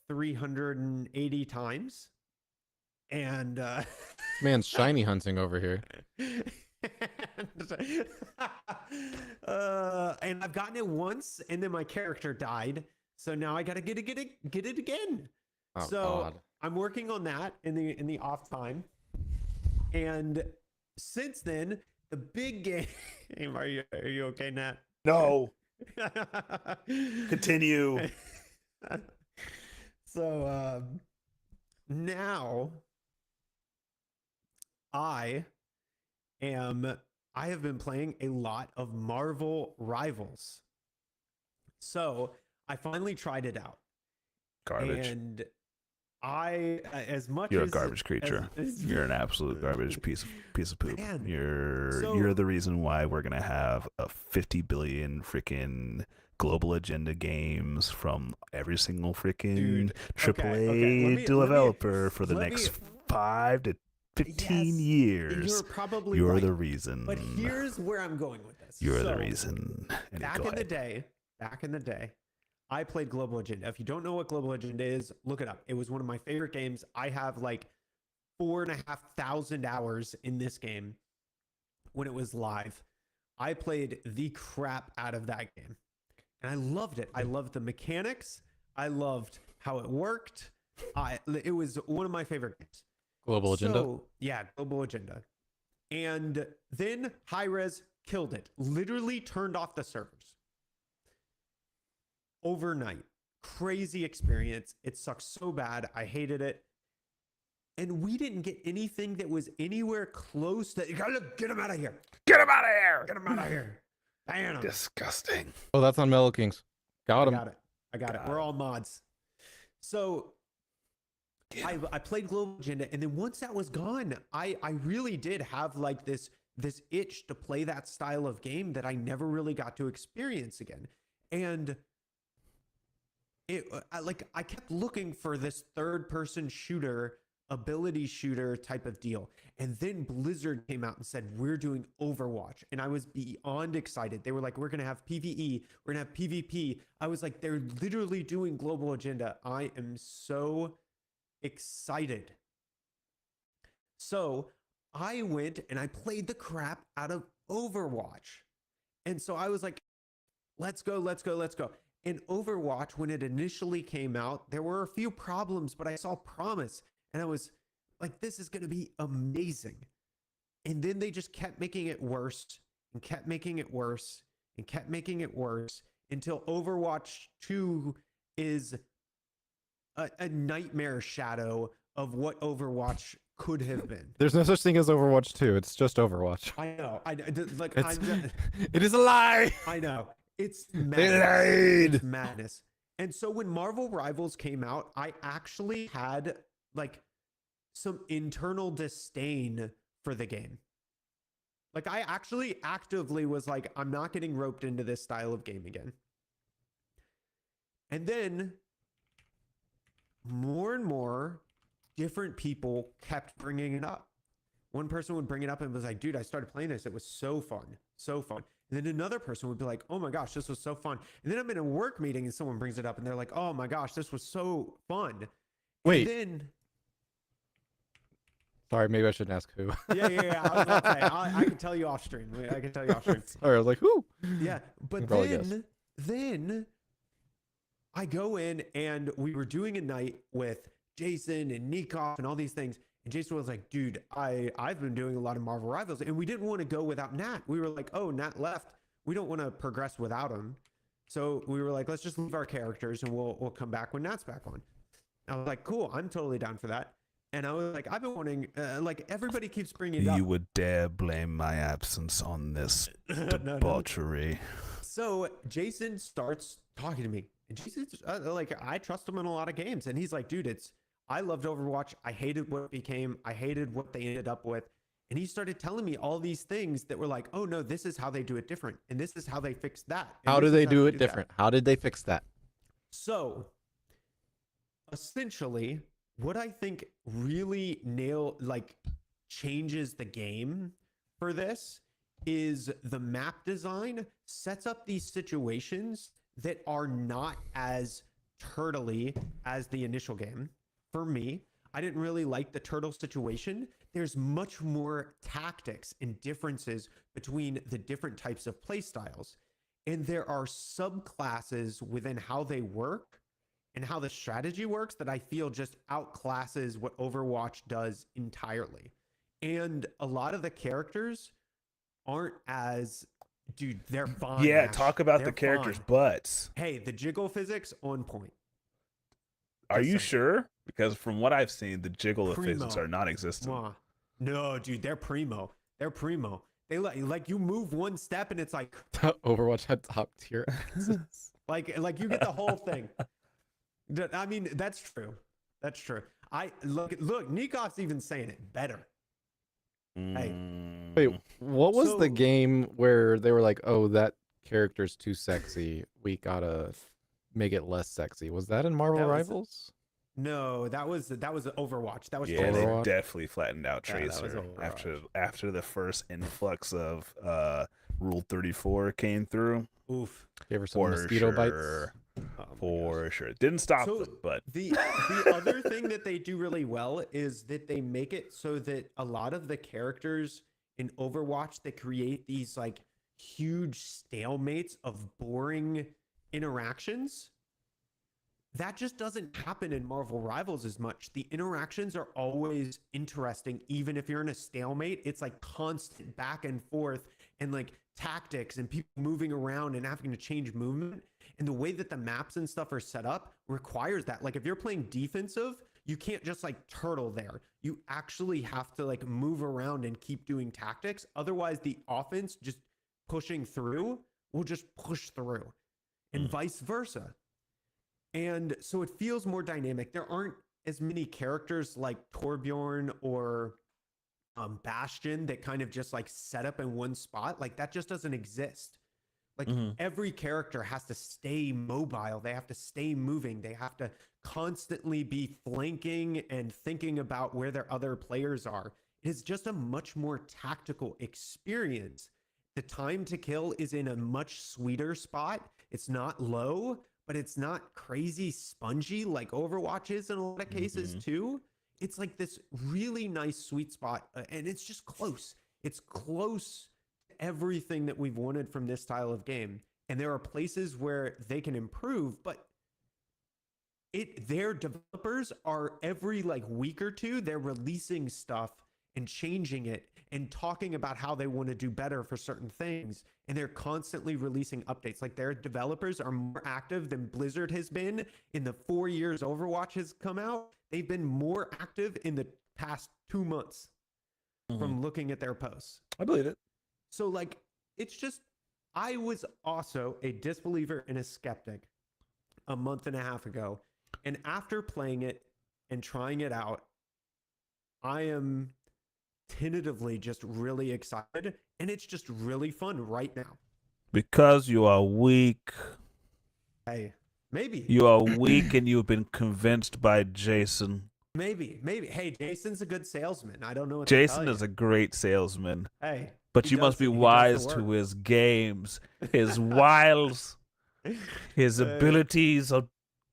380 times. And man's shiny hunting over here. And I've gotten it once, and then my character died, so now I gotta get it again. Oh, so God. I'm working on that in the off time, and since then the big game. Are you okay, Nat? No. Continue. So now I have been playing a lot of Marvel Rivals. So I finally tried it out. Garbage. And you're a garbage creature. You're an absolute garbage piece of poop. Man, you're the reason why we're gonna have a 50 billion freaking global agenda games from every single freaking AAA developer for the next 5 to 15 years. You're probably right. The reason. But here's where I'm going with this. You're the reason. Back in the day, I played Global Agenda. If you don't know what Global Agenda is, look it up. It was one of my favorite games. I have like 4,500 hours in this game when it was live. I played the crap out of that game. And I loved it. I loved the mechanics. I loved how it worked. It was one of my favorite games. Global Agenda? So, yeah, Global Agenda. And then Hi-Rez killed it. Literally turned off the servers. Overnight. Crazy experience. It sucks so bad. I hated it. And we didn't get anything that was anywhere close to... Get him out of here. Get him out of here. Get him out of here. Ban him. Disgusting. Oh, that's on Mellow Kings. Got him. I got it. We're all mods. So... I played Global Agenda, and then once that was gone, I really did have like this this itch to play that style of game that I never really got to experience again. And I kept looking for this third person shooter, ability shooter type of deal. And then Blizzard came out and said, we're doing Overwatch. And I was beyond excited. They were like, we're going to have PvE, we're going to have PvP. I was like, they're literally doing global agenda. I am so excited. So I went and I played the crap out of Overwatch. And so I was like, let's go. In Overwatch, when it initially came out, there were a few problems, but I saw promise. And I was like, this is going to be amazing. And then they just kept making it worse and kept making it worse and kept making it worse until Overwatch 2 is a nightmare shadow of what Overwatch could have been. There's no such thing as Overwatch 2. It's just Overwatch. I know. It is a lie. I know. It's They madness. lied. It's madness. And so when Marvel Rivals came out, I actually had like some internal disdain for the game. Like I actually actively was like, I'm not getting roped into this style of game again. And then more and more different people kept bringing it up. One person would bring it up and was like, dude, I started playing this. It was so fun. So fun. And then another person would be like, oh my gosh, this was so fun. And then I'm in a work meeting and someone brings it up and they're like, oh my gosh, this was so fun. Wait. And then Sorry, maybe I shouldn't ask who. yeah. I was gonna say, I can tell you off stream. I can tell you off stream. Sorry, I was like, who? Yeah, but then I go in and we were doing a night with Jason and Nikov and all these things. And Jason was like, dude, I've been doing a lot of Marvel Rivals. And we didn't want to go without Nat. We were like, oh, Nat left. We don't want to progress without him. So we were like, let's just leave our characters and we'll come back when Nat's back on. I was like, cool, I'm totally down for that. And I was like, I've been wanting, like everybody keeps bringing it up. You would dare blame my absence on this debauchery. So Jason starts talking to me. And Jason's like, I trust him in a lot of games. And he's like, dude, I loved Overwatch. I hated what it became. I hated what they ended up with. And he started telling me all these things that were like, oh no, this is how they do it different. And this is how they fix that. And How do this they is do it that. different? How did they fix that? So essentially, what I think really changes the game for this is the map design sets up these situations that are not as turtley as the initial game. For me, I didn't really like the turtle situation. There's much more tactics and differences between the different types of play styles. And there are subclasses within how they work and how the strategy works that I feel just outclasses what Overwatch does entirely. And a lot of the characters aren't as, dude, they're fun. Yeah, Ash. talk about They're the characters' fun. butts. Hey, the jiggle physics on point. Are Just you saying. sure? Because from what I've seen, the jiggle Primo. physics are non-existent. Mwah. No, dude, they're primo. They're primo. They like you move one step and it's like Overwatch had top tier. like you get the whole thing. I mean, that's true. That's true. Look, Nikov's even saying it better. Hey. Wait, what was So- the game where they were like, "Oh, that character's too sexy. We gotta make it less sexy." Was that in Marvel That was- Rivals? No, that was Overwatch. That was Yeah, they Overwatch. definitely flattened out Yeah, that was Tracer Overwatch. after the first influx of Rule 34 came through. oof. Gave her some For mosquito bites. sure. Oh my gosh. For sure. It didn't stop So, them, but The other thing that they do really well is that they make it so that a lot of the characters in Overwatch, they create these like huge stalemates of boring interactions. That just doesn't happen in Marvel Rivals as much. The interactions are always interesting, even if you're in a stalemate. It's like constant back and forth and like tactics and people moving around and having to change movement. And the way that the maps and stuff are set up requires that. Like if you're playing defensive, you can't just like turtle there. You actually have to like move around and keep doing tactics. Otherwise, the offense just pushing through will just push through, and vice versa. And so it feels more dynamic. There aren't as many characters like Torbjorn or bastion that kind of just like set up in one spot. Like that just doesn't exist. Like every character has to stay mobile. They have to stay moving. They have to constantly be flanking and thinking about where their other players are. It is just a much more tactical experience. The time to kill is in a much sweeter spot. It's not low, but it's not crazy spongy like Overwatch is in a lot of cases too. It's like this really nice sweet spot, and it's just close. It's close to everything that we've wanted from this style of game. And there are places where they can improve, but their developers are every like week or two, they're releasing stuff and changing it and talking about how they want to do better for certain things. And they're constantly releasing updates. Like their developers are more active than Blizzard has been in the 4 years Overwatch has come out. They've been more active in the past 2 months from looking at their posts. I believe it. So like, it's just, I was also a disbeliever and a skeptic a month and a half ago. And after playing it and trying it out, I am tentatively just really excited, and it's just really fun right now. Because you are weak. Hey, maybe. You are weak and you've been convinced by Jason. Maybe. Hey, Jason's a good salesman. I don't know what Jason to is a great salesman. Hey. But you must be wise to his games, his wiles, his abilities are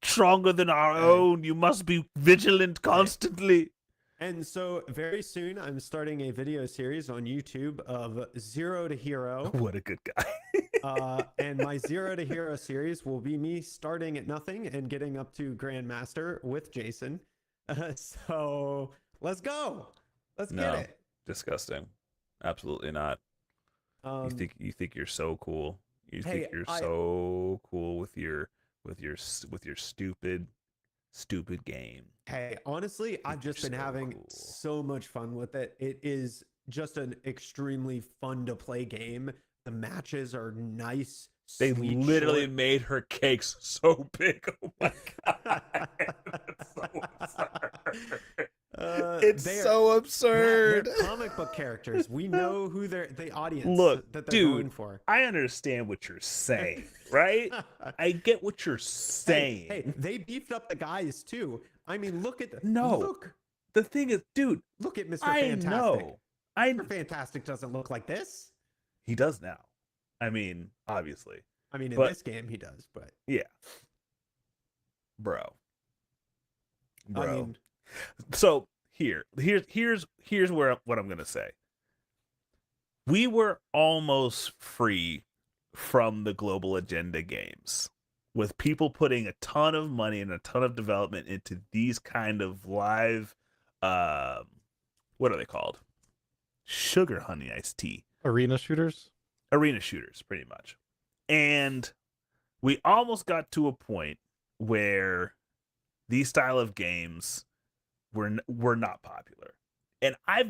stronger than our own. You must be vigilant constantly. And so very soon I'm starting a video series on YouTube of Zero to Hero. What a good guy. And my Zero to Hero series will be me starting at nothing and getting up to Grandmaster with Jason. So let's go. Let's get it. Disgusting. Absolutely not. You think you're so cool. You think you're so cool with your stupid game. Hey, honestly, I've just been having so much fun with it. It is just an extremely fun to play game. The matches are nice. They literally made her cakes so big. Oh my god. That's so absurd. It's so absurd. They're comic book characters. We know who the audience that they're going for. I understand what you're saying, right? I get what you're saying. Hey, they beefed up the guys too. I mean, look at the thing is, dude, look at Mr. Fantastic. Mr. Fantastic doesn't look like this. He does now. I mean, obviously. I mean, in this game he does, but yeah. Bro. I mean, so here's where what I'm gonna say. We were almost free from the global agenda games, with people putting a ton of money and a ton of development into these kind of live, what are they called? Sugar honey iced tea. Arena shooters, pretty much. And we almost got to a point where these style of games were not popular. And I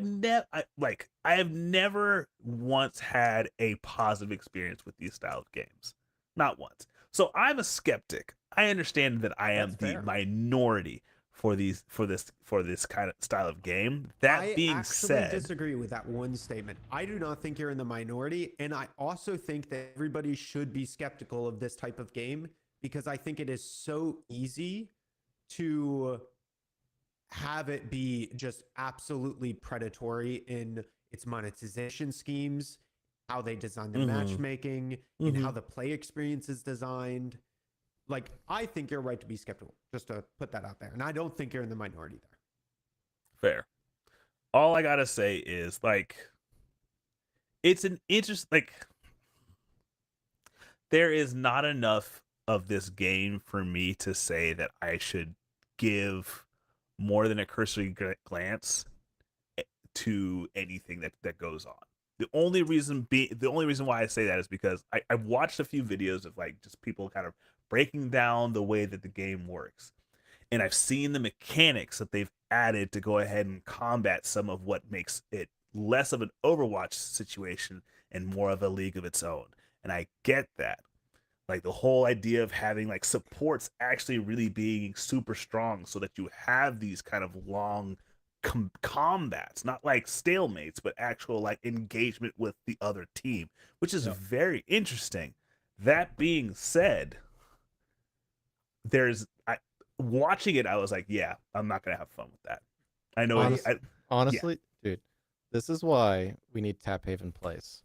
have never once had a positive experience with these style of games. Not once. So I'm a skeptic. I understand that I am the minority for this kind of style of game. That being said, I disagree with that one statement. I do not think you're in the minority, and I also think that everybody should be skeptical of this type of game, because I think it is so easy to have it be just absolutely predatory in its monetization schemes, how they design the matchmaking, and how the play experience is designed. Like, I think you're right to be skeptical, just to put that out there. And I don't think you're in the minority there. Fair. All I gotta say is, like, it's an interest, like, there is not enough of this game for me to say that I should give more than a cursory glance to anything that goes on. The only reason why I say that is because I've watched a few videos of, like, just people kind of breaking down the way that the game works. And I've seen the mechanics that they've added to go ahead and combat some of what makes it less of an Overwatch situation and more of a league of its own. And I get that. Like, the whole idea of having, like, supports actually really being super strong so that you have these kind of long combats, not like stalemates, but actual like engagement with the other team, which is very interesting. That being said, watching it, I was like, yeah, I'm not gonna have fun with that. I know. Honestly, dude, this is why we need Taphaven Place.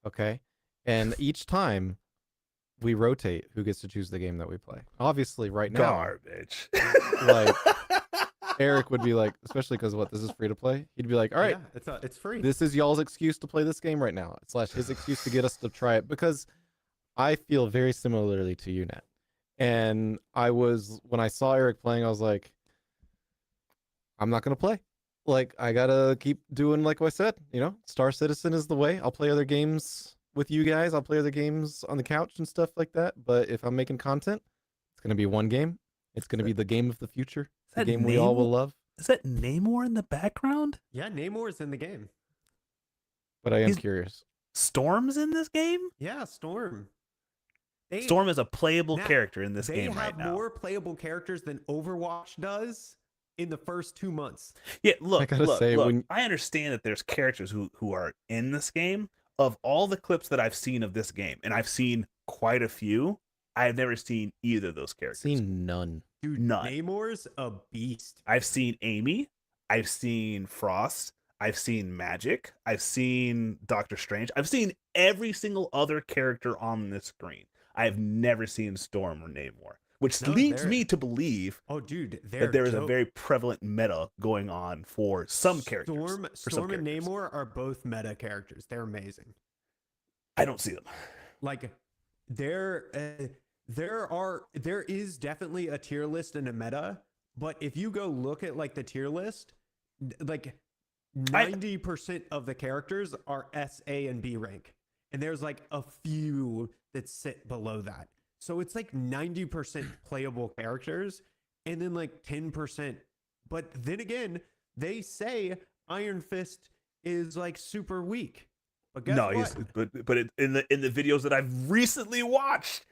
Okay, and each time we rotate who gets to choose the game that we play. Obviously, right now, garbage. Like Eric would be like, especially because this is free to play. He'd be like, all right, it's free. this is y'all's excuse to play this game right now. / his excuse to get us to try it, because I feel very similarly to you, Nat. And when I saw Eric playing, I was like, I'm not gonna play. Like, I gotta keep doing like I said, Star Citizen is the way. I'll play other games with you guys. I'll play other games on the couch and stuff like that. But if I'm making content, it's gonna be one game. It's gonna be the game of the future. The game we all will love. Is that Namor in the background? Yeah, Namor's in the game. But I am curious. Storm's in this game? Yeah, Storm. Storm is a playable character in this game right now. They have more playable characters than Overwatch does in the first 2 months. Yeah, look, when I understand that there's characters who are in this game. Of all the clips that I've seen of this game, and I've seen quite a few, I've never seen either of those characters. Seen none. Dude, none. Namor's a beast. I've seen Amy. I've seen Frost. I've seen Magic. I've seen Doctor Strange. I've seen every single other character on this screen. I've never seen Storm or Namor, which leads me to believe that there is a very prevalent meta going on for some characters. Storm and Namor are both meta characters. They're amazing. I don't see them. Like, there is definitely a tier list and a meta, but if you go look at like the tier list, like 90% of the characters are S, A, and B rank. And there's like a few that sit below that. So it's like 90% playable characters and then like 10%. But then again, they say Iron Fist is like super weak. But guess what? But in the videos that I've recently watched,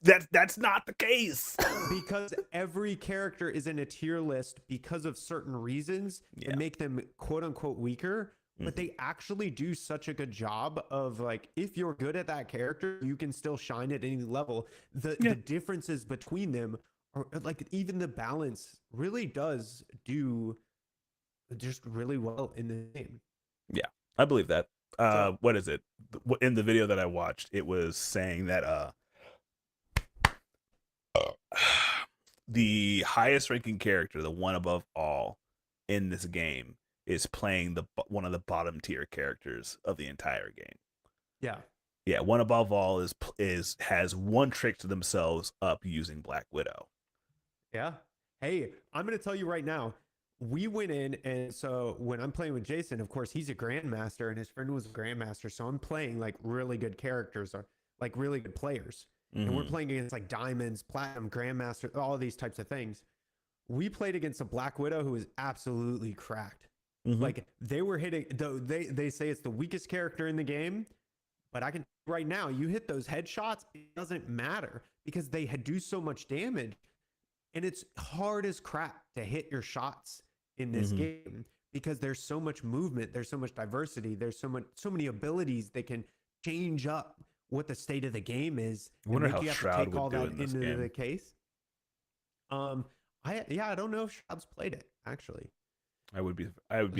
that's not the case. Because every character is in a tier list because of certain reasons and make them quote unquote weaker. But they actually do such a good job of like, if you're good at that character, you can still shine at any level. The differences between them are like, even the balance really does do just really well in the game. Yeah, I believe that. What is it? In the video that I watched, it was saying that the highest ranking character, the one above all in this game, is playing one of the bottom tier characters of the entire game. Yeah, one above all has one trick to themselves up using Black Widow. Yeah. Hey, I'm gonna tell you right now, we went in, and so when I'm playing with Jason, of course he's a grandmaster and his friend was a grandmaster, so I'm playing like really good characters, or like really good players. And we're playing against like diamonds, platinum, grandmaster, all these types of things. We played against a Black Widow who was absolutely cracked. Like, they were hitting, they say it's the weakest character in the game, but I can right now, you hit those headshots, it doesn't matter because they do so much damage, and it's hard as crap to hit your shots in this game because there's so much movement, there's so much diversity, there's so many abilities that can change up what the state of the game is. I wonder how you have Shroud to take all would do that in this into game. the case. I don't know if Shroud's played it actually. I would be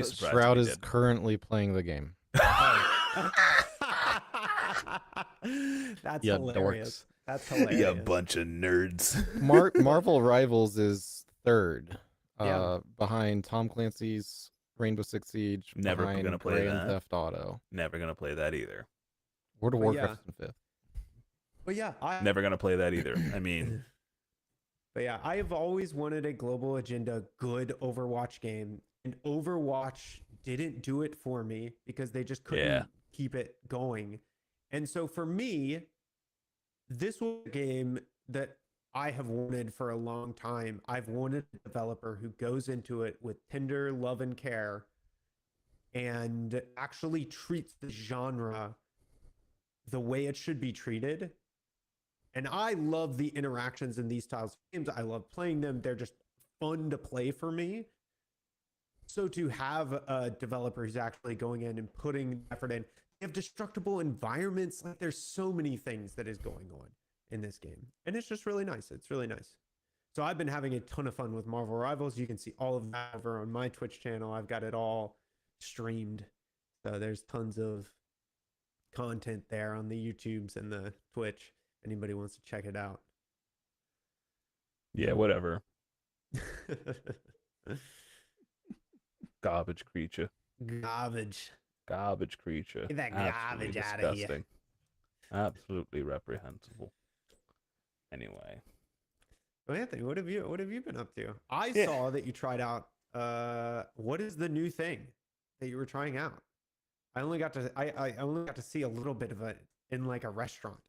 surprised. Shroud if he is did. currently playing the game. That's Yeah, hilarious. dorks. That's hilarious. Yeah, bunch of nerds. Marvel Rivals is third, Yeah. behind Tom Clancy's Rainbow Six Siege. Never behind gonna play Grand that. Theft Auto. Never gonna play that either. World of But Warcraft in fifth. But yeah, Never gonna play that either. I mean, I have always wanted a global agenda good Overwatch game, and Overwatch didn't do it for me because they just couldn't keep it going. And so for me, this was a game that I have wanted for a long time. I've wanted a developer who goes into it with tender love and care and actually treats the genre the way it should be treated. And I love the interactions in these styles of games. I love playing them. They're just fun to play for me. So to have a developer who's actually going in and putting effort in, they have destructible environments. Like there's so many things that is going on in this game, and it's just really nice. It's really nice. So I've been having a ton of fun with Marvel Rivals. You can see all of that over on my Twitch channel. I've got it all streamed. So there's tons of content there on the YouTubes and the Twitch. Anybody wants to check it out. Yeah, whatever. Garbage creature. Garbage. Garbage creature. Get that Absolutely garbage out of here. disgusting. Absolutely reprehensible. Anyway. Well, Anthony, what have you been up to? I Yeah. saw that you tried out what is the new thing that you were trying out? I only got to see a little bit of it in like a restaurant.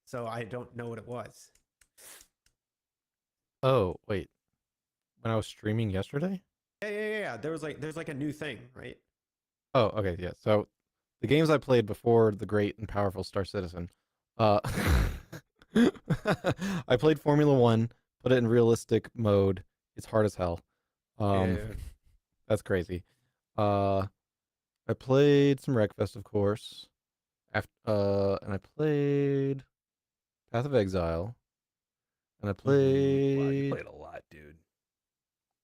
So I don't know what it was. Oh, wait. When I was streaming yesterday? Yeah. There's like a new thing, right? Oh, okay, yeah. So the games I played before the great and powerful Star Citizen, I played Formula One, put it in realistic mode. It's hard as hell. Yeah. That's crazy. I played some Wreckfest, of course. And I played Path of Exile. And I Wow, you played. played a lot, dude.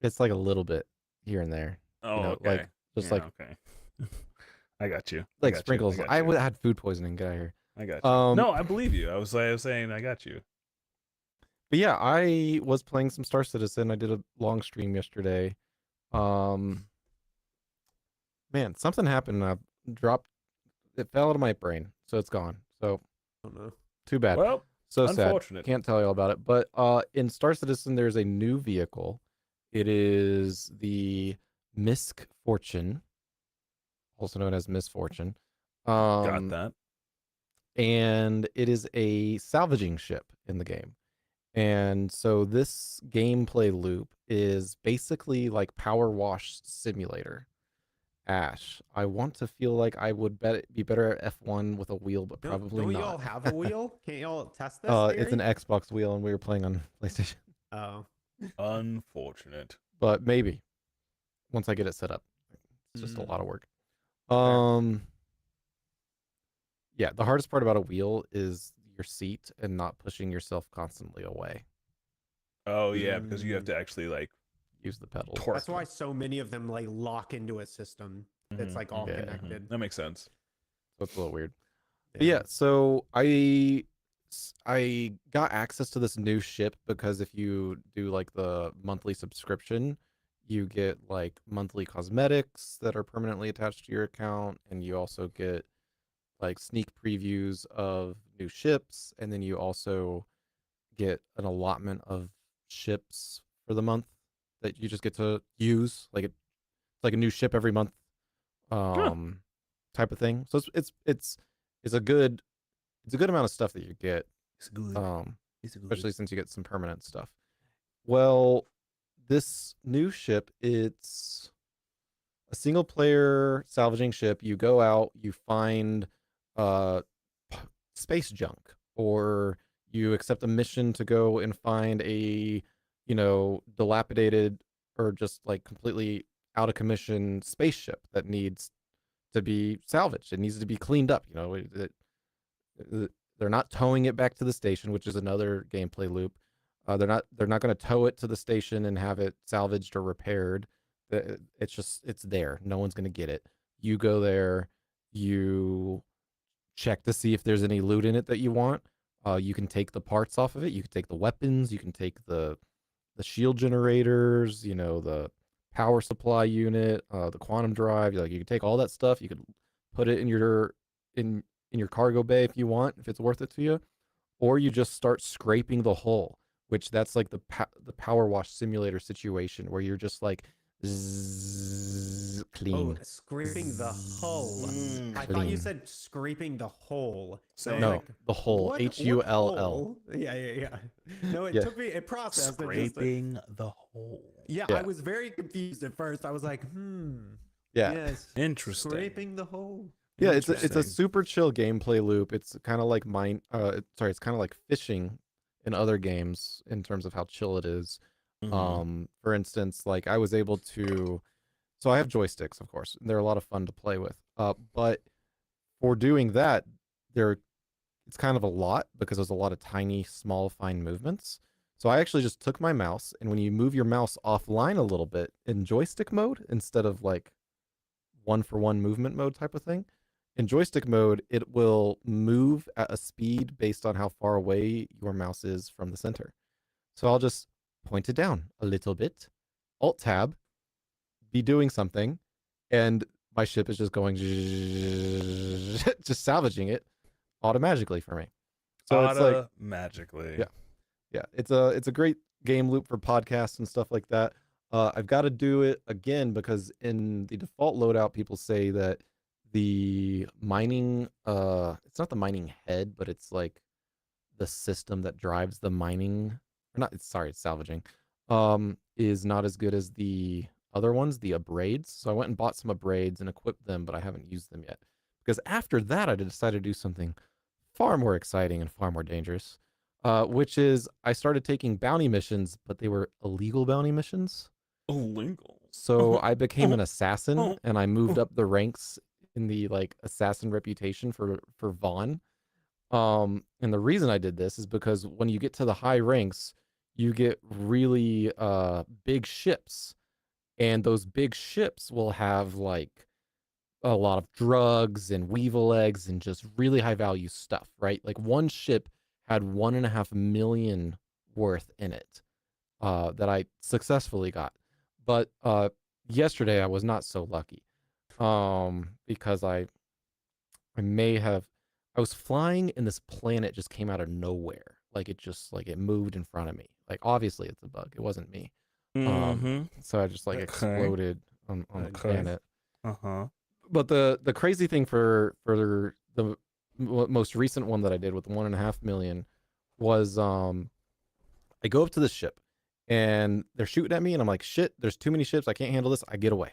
It's like a little bit here and there. Oh, know, okay. like, just like okay. I got you. like I got sprinkles. You. I had food poisoning. Get out of here. I got you. No, I believe you. I was saying I got you. But yeah, I was playing some Star Citizen. I did a long stream yesterday. Man, something happened. I dropped. It fell out of my brain, so it's gone. So I don't know. too bad. Well, so sad. unfortunate. Can't tell you all about it. But in Star Citizen, there's a new vehicle. It is the Misk Fortune, also known as Misfortune. Got that. And it is a salvaging ship in the game. And so this gameplay loop is basically like Power Wash Simulator. Ash, I want to feel like I would be better at F1 with a wheel, but probably don't not. y'all have a wheel? Can't y'all test this? It's an Xbox wheel, and we were playing on PlayStation. Oh. Unfortunate. But maybe once I get it set up, it's just a lot of work. Yeah, the hardest part about a wheel is your seat and not pushing yourself constantly away. Oh yeah, because you have to actually like use the pedal. That's why so many of them like lock into a system that's like all connected. That makes sense. So it's a little weird. But yeah, so I got access to this new ship because if you do like the monthly subscription, you get like monthly cosmetics that are permanently attached to your account, and you also get like sneak previews of new ships, and then you also get an allotment of ships for the month that you just get to use. Like it's like a new ship every month, type of thing. So it's a good amount of stuff that you get. It's good. Especially since you get some permanent stuff. Well, this new ship, it's a single player salvaging ship. You go out, you find space junk, or you accept a mission to go and find a, dilapidated or just like completely out of commission spaceship that needs to be salvaged. It needs to be cleaned up. They're not towing it back to the station, which is another gameplay loop. They're not going to tow it to the station and have it salvaged or repaired. It's there. No one's going to get it. You go there, you check to see if there's any loot in it that you want. You can take the parts off of it. You can take the weapons. You can take the shield generators. The power supply unit, the quantum drive. You can take all that stuff. You can put it in your cargo bay if you want, if it's worth it to you, or you just start scraping the hull, which that's like the power wash simulator situation where you're just like clean. Oh, scraping the hull. I thought you said scraping the hole. So no, like, the hull. HULL. Yeah. No, it took me. It processed. Scraping the hole. Yeah, I was very confused at first. I was like, Yeah. Yes. Interesting. Scraping the hole. Yeah, it's a super chill gameplay loop. It's kind of like it's kind of like fishing in other games in terms of how chill it is. For instance, like I was able to So I have joysticks, of course. They're a lot of fun to play with. But for doing that, it's kind of a lot because there's a lot of tiny, small, fine movements. So I actually just took my mouse, and when you move your mouse offline a little bit in joystick mode instead of like one-for-one movement mode type of thing, in joystick mode, it will move at a speed based on how far away your mouse is from the center. So I'll just point it down a little bit, Alt-Tab, be doing something, and my ship is just going, just salvaging it automatically for me. So it's like magically. Yeah, it's a great game loop for podcasts and stuff like that. I've got to do it again because in the default loadout, people say that the mining, it's not the mining head, but it's like the system that drives the mining, or not, it's salvaging, is not as good as the other ones, the abrades. So I went and bought some abrades and equipped them, but I haven't used them yet. Because after that, I decided to do something far more exciting and far more dangerous, which is I started taking bounty missions, but they were illegal bounty missions. Illegal. So I became an assassin, and I moved up the ranks in the like assassin reputation for Vaughn. And the reason I did this is because when you get to the high ranks, you get really big ships, and those big ships will have like a lot of drugs and weevil eggs and just really high value stuff, right? Like one ship had 1.5 million worth in it that I successfully got. But yesterday I was not so lucky because I was flying and this planet just came out of nowhere. Like it moved in front of me. Like obviously it's a bug. It wasn't me. So I just like exploded on the planet. But the crazy thing for the most recent one that I did with 1.5 million was I go up to the ship and they're shooting at me and I'm like, shit, there's too many ships. I can't handle this. I get away.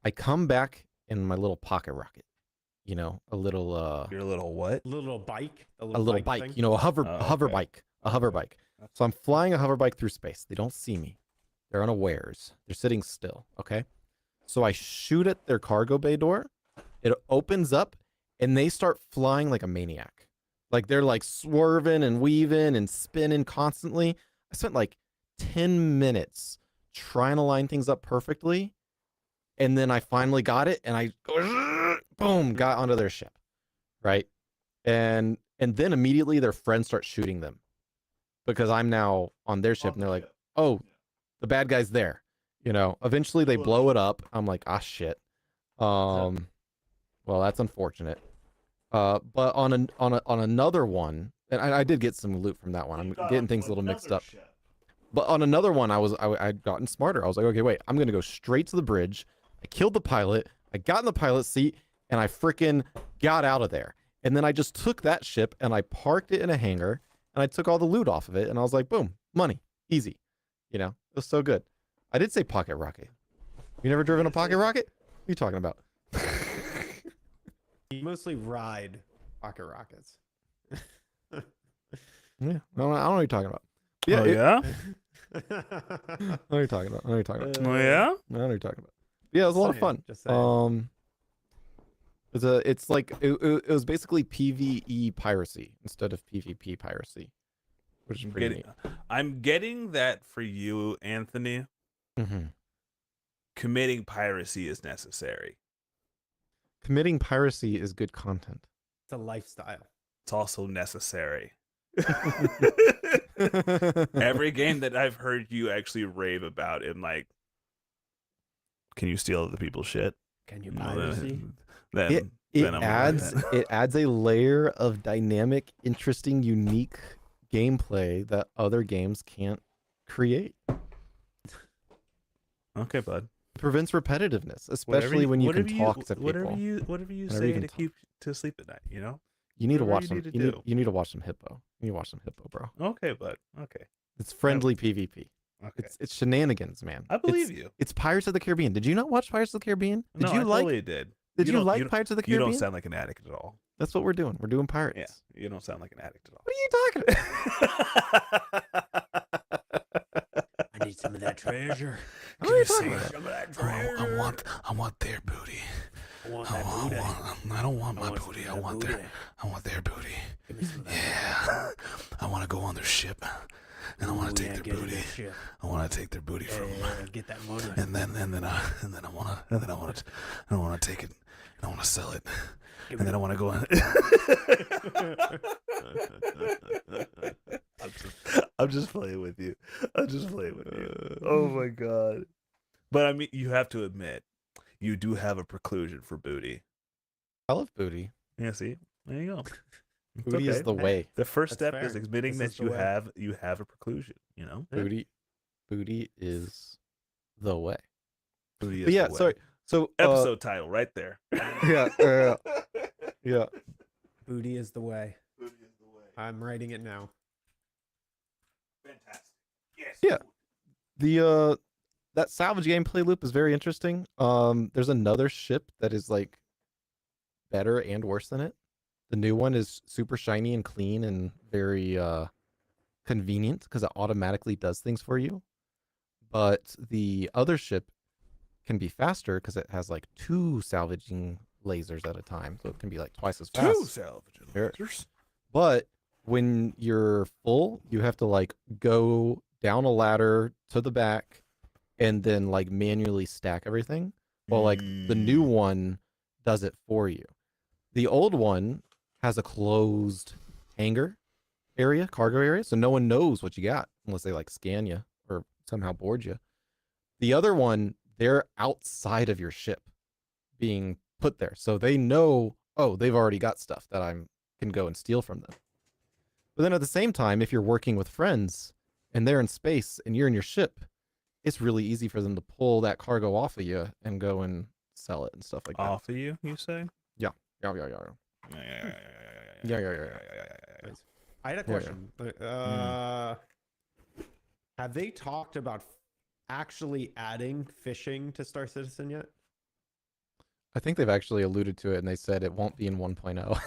I come back in my little pocket rocket, you know, a little your little what? Little bike. A little bike, thing? you know, a hover bike. So I'm flying a hover bike through space. They don't see me. They're unawares. They're sitting still. Okay. So I shoot at their cargo bay door. It opens up and they start flying like a maniac. Like they're like swerving and weaving and spinning constantly. I spent like 10 minutes trying to line things up perfectly. And then I finally got it and I go, boom, got onto their ship. Right. And then immediately their friends start shooting them because I'm now on their ship and they're like, oh, the bad guy's there. You know, eventually they blow it up. I'm like, ah, shit. Well, that's unfortunate. But on another one, and I did get some loot from that one. I'm getting things a little mixed up. But on another one, I'd gotten smarter. I was like, okay, wait, I'm gonna go straight to the bridge. I killed the pilot. I got in the pilot seat, and I freaking got out of there. And then I just took that ship and I parked it in a hangar, and I took all the loot off of it, and I was like, boom, money, easy. You know, it was so good. I did say pocket rocket. You never driven a pocket rocket? What are you talking about? You mostly ride pocket rockets. Yeah, I don't know what you're talking about. Yeah, I know what you're talking about. Oh yeah. I know what you're talking about. Yeah, it was a lot of fun. Just saying. It was basically PvE piracy instead of PvP piracy, which is pretty neat. I'm getting that for you, Anthony. Mm-hmm. Committing piracy is necessary. Committing piracy is good content. It's a lifestyle. It's also necessary. Every game that I've heard you actually rave about in like, can you steal other people's shit? Can you piracy? Then it adds a layer of dynamic, interesting, unique gameplay that other games can't create. Okay, bud. It prevents repetitiveness, especially when you can talk to people. Whatever you say to keep to sleep at night, you know? You need to watch some. You need to watch some Hippo. You need to watch some Hippo, bro. Okay, bud. Okay. It's friendly PvP. Okay. It's shenanigans, man. I believe you. It's Pirates of the Caribbean. Did you not watch Pirates of the Caribbean? No, I totally did. Did you like Pirates of the Caribbean? You don't sound like an addict at all. That's what we're doing. We're doing pirates. Yeah, you don't sound like an addict at all. What are you talking about? I need some of that treasure. What are you talking Give me about? Some of that Oh, treasure. I want their booty. I want that booty. I don't want I my want booty. some I of that want booty. I want their booty. Give me some of that. Yeah. I want to go on their ship, and I want to take their booty. I want to take their booty from them. Get that money. And then I want to take it, and I want to sell it, and then I want to go on. I'm just playing with you. I'm just playing with you. Oh my god! But I mean, you have to admit, you do have a preclusion for booty. I love booty. Yeah, see, there you go. It's Booty is okay. the way. The first That's step is fair. admitting This is that the way. you have a preclusion. You know, Booty is the way. booty is But yeah, the way. sorry. So Episode title right there. yeah. Yeah. Booty is the way. Booty is the way. I'm writing it now. Fantastic. Yes. Yeah. The that salvage gameplay loop is very interesting. There's another ship that is like better and worse than it. The new one is super shiny and clean and very convenient because it automatically does things for you. But the other ship can be faster because it has like 2 salvaging lasers at a time, so it can be like twice as fast. Two salvage Sure. lasers. But when you're full, you have to like go down a ladder to the back and then like manually stack everything. Well, like the new one does it for you. The old one has a closed hangar area, cargo area, so no one knows what you got unless they like scan you or somehow board you. The other one, they're outside of your ship being put there. So they know, oh, they've already got stuff that I can go and steal from them. But then at the same time, if you're working with friends and they're in space and you're in your ship, it's really easy for them to pull that cargo off of you and go and sell it and stuff like that. Off of you say? Yeah. I had a Yeah, yeah. question. Have they talked about actually adding fishing to Star Citizen yet? I think they've actually alluded to it and they said it won't be in 1.0,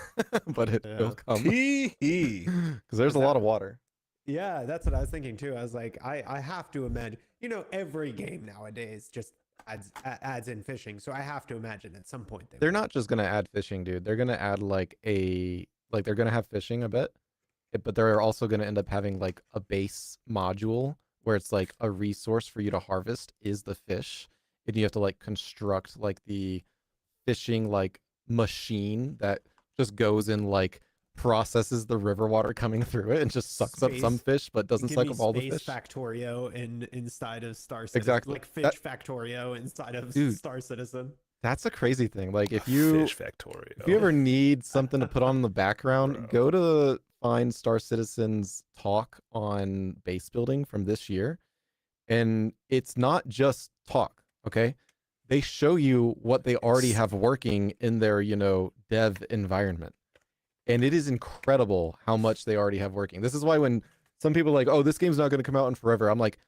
but it will come. Tee-hee. Because there's a lot of water. Yeah, that's what I was thinking too. I was like, I have to imagine, every game nowadays just adds in fishing. So I have to imagine at some point They're not just going to add fishing, dude. They're going to add they're going to have fishing a bit, but they're also going to end up having like a base module where it's like a resource for you to harvest is the fish. And you have to like construct like the fishing like machine that just goes and like processes the river water coming through it and just sucks up some fish but doesn't suck up all the fish. Factorio inside of Star Citizen. Exactly. Like Fish Factorio inside of Dude, Star Citizen. That's a crazy thing. Like if you Fish Factorio. if you ever need something to put on in the background, go to find Star Citizen's talk on base building from this year. And it's not just talk, okay? They show you what they already have working in their, dev environment. And it is incredible how much they already have working. This is why when some people are like, oh, this game's not going to come out in forever. I'm like,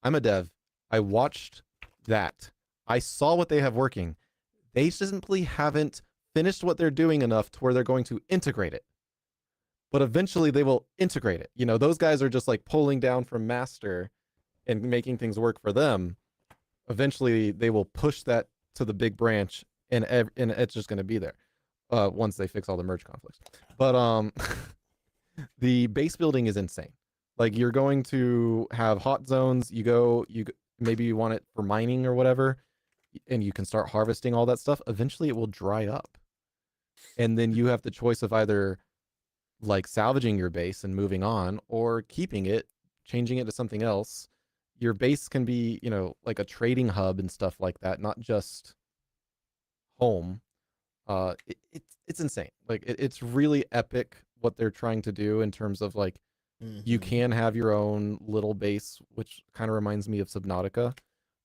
I'm a dev. I watched that. I saw what they have working. They simply haven't finished what they're doing enough to where they're going to integrate it. But eventually they will integrate it. Those guys are just like pulling down from master and making things work for them. Eventually they will push that to the big branch and it's just going to be there once they fix all the merge conflicts. But the base building is insane. Like you're going to have hot zones. Maybe you want it for mining or whatever, and you can start harvesting all that stuff. Eventually it will dry up. And then you have the choice of either like salvaging your base and moving on or keeping it, changing it to something else. Your base can be, like a trading hub and stuff like that, not just home. It's insane. Like it's really epic what they're trying to do in terms of like you can have your own little base, which kind of reminds me of Subnautica.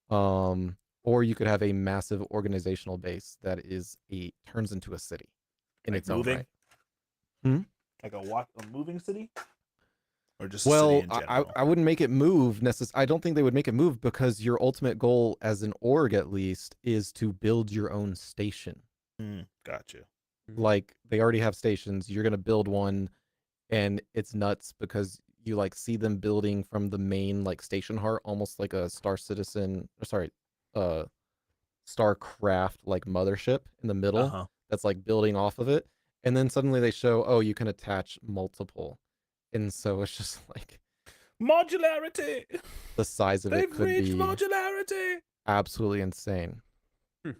Or you could have a massive organizational base that turns into a city in its own right. Like a moving city? Or just well, city in general? I wouldn't make it move necessarily. I don't think they would make it move because your ultimate goal as an org, at least, is to build your own station. Gotcha. Like they already have stations. You're going to build one and it's nuts because you like see them building from the main like station heart, almost like a Star Citizen, or sorry, uh, StarCraft like mothership in the middle Uh-huh. that's like building off of it, and then suddenly they show, oh, you can attach multiple, and so it's just like Modularity. the size of it They've could reached be modularity. absolutely insane. Hmm.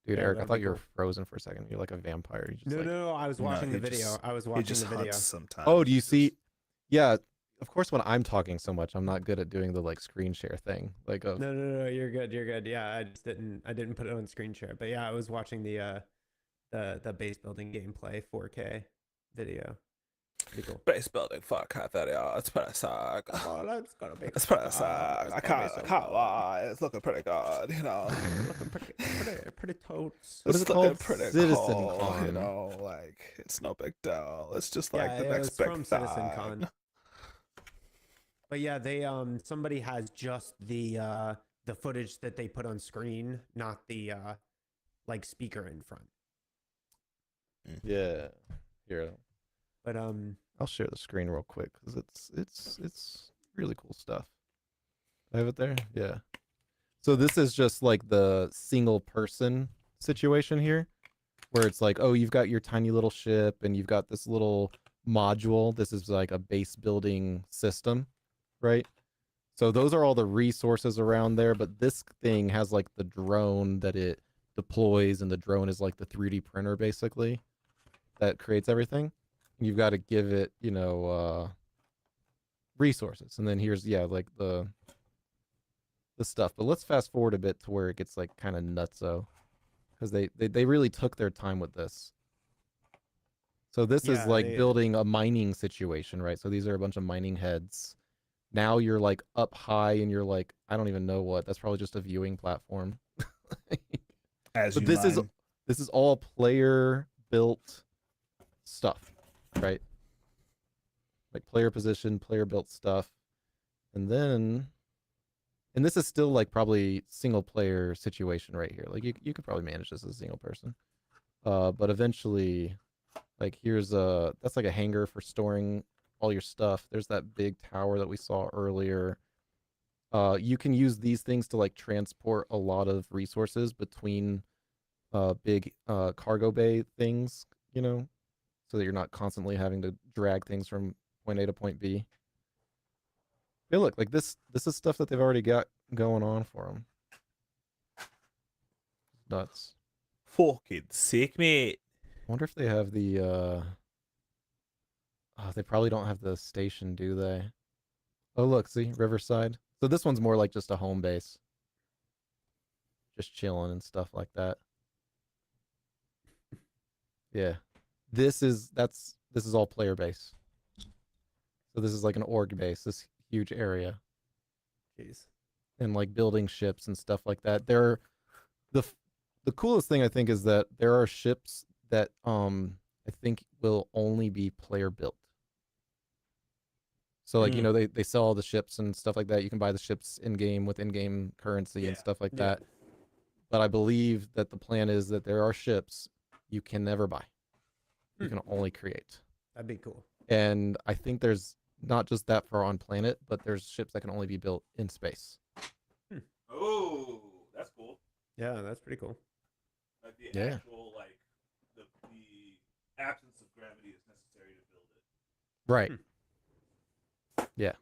Dude, Yeah, Eric, I that'd thought be you were cool. frozen for a second. You're like a vampire. You just No, like, no, no. I was No, watching he the video. just- I was He watching just the video. hunts sometimes. oh, do you He's see? just- Yeah, of course. When I'm talking so much, I'm not good at doing the like screen share thing. Like, of No, no, no. You're good. You're good. Yeah, I didn't put it on screen share, but yeah, I was watching the base building gameplay 4K video. Pretty cool. Base building, fuck, I thought it's pretty suck. Oh, that's gonna be. It's pretty suck. I can't lie. It's looking pretty good, you know. Looking pretty totes. What is It's it looking called? pretty Citizen cool, you Con. know, like it's no big deal. It's just Yeah, like the it next was big from thing. Citizen Con. But yeah, they somebody has just the footage that they put on screen, not the like speaker in front. Yeah. Here, But I'll share the screen real quick because it's really cool stuff. I have it there. Yeah. So this is just like the single person situation here, where it's like, oh, you've got your tiny little ship and you've got this little module. This is like a base building system, right? So those are all the resources around there, but this thing has like the drone that it deploys, and the drone is like the 3D printer basically that creates everything. And you've got to give it, resources. And then here's like the stuff. But let's fast forward a bit to where it gets like kind of nutso, because they really took their time with this. So this is Yeah, like they- building a mining situation, right? So these are a bunch of mining heads. Now you're like up high and you're like, I don't even know what. That's probably just a viewing platform. As But you this mine. is all player built stuff, right? Like player position, player built stuff. And this is still like probably single player situation right here. Like you could probably manage this as a single person. But eventually, like here's that's like a hangar for storing all your stuff. There's that big tower that we saw earlier. You can use these things to like transport a lot of resources between big cargo bay things, so that you're not constantly having to drag things from point A to point B. Hey, look, like this is stuff that they've already got going on for them. Nuts. Fucking sick, mate. I wonder if they have the oh, they probably don't have the station, do they? Oh, look, see, Riverside. So this one's more like just a home base. Just chilling and stuff like that. Yeah. This is all player base. So this is like an org base, this huge area. Jeez. And like building ships and stuff like that. The coolest thing I think is that there are ships that I think will only be player built. So like, they sell all the ships and stuff like that. You can buy the ships in game with in-game currency and stuff like that. But I believe that the plan is that there are ships you can never buy. You can only create. That'd be cool. And I think there's not just that for on planet, but there's ships that can only be built in space. Oh, that's cool. Yeah, that's pretty cool. Like the Yeah. actual, like the absence of gravity is necessary to build it. Right. Yeah.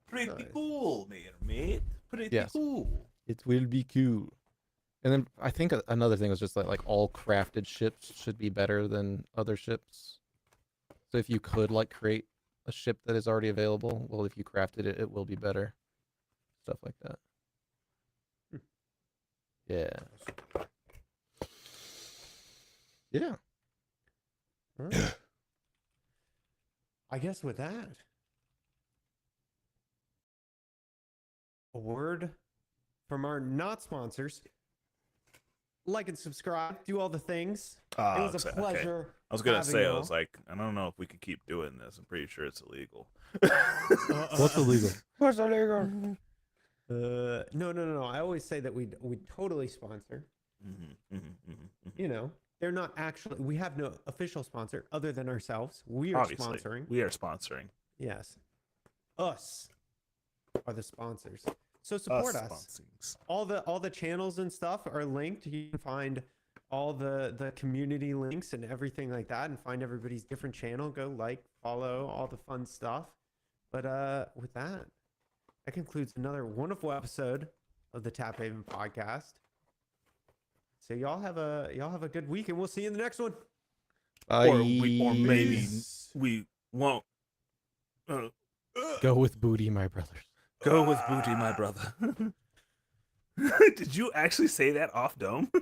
Pretty Nice. cool, mate. Pretty Yes. cool. It will be cool. And then I think another thing was just like all crafted ships should be better than other ships. So if you could like create a ship that is already available, well, if you crafted it, it will be better. Stuff like that. Yeah. Yeah. All right. I guess with that, a word from our not sponsors. Like and subscribe, do all the things. It was a pleasure. I was gonna having say, I y'all. was like, I don't know if we could keep doing this. I'm pretty sure it's illegal. What's illegal? What's illegal? No. I always say that we totally sponsor. You know, they're not actually. We have no official sponsor other than ourselves. We are Obviously, sponsoring. we are sponsoring. Yes. us are the sponsors. So support us. Sponsings. All the channels and stuff are linked. You can find all the community links and everything like that, and find everybody's different channel. Go like, follow, all the fun stuff. But with that concludes another wonderful episode of the Taphaven Podcast. So y'all have a good week, and we'll see you in the next one. Or maybe we won't. Go with booty, my brothers. Go with booty, my brother. Did you actually say that off dome? Go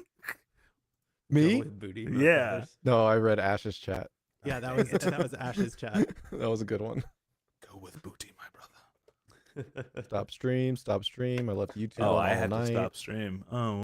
Me? with booty, my Yeah. brothers. No, I read Ash's chat. Yeah, that was Ash's chat. That was a good one. Go with booty, my brother. Stop stream. I left YouTube Oh, all I had night. to stop stream. Oh.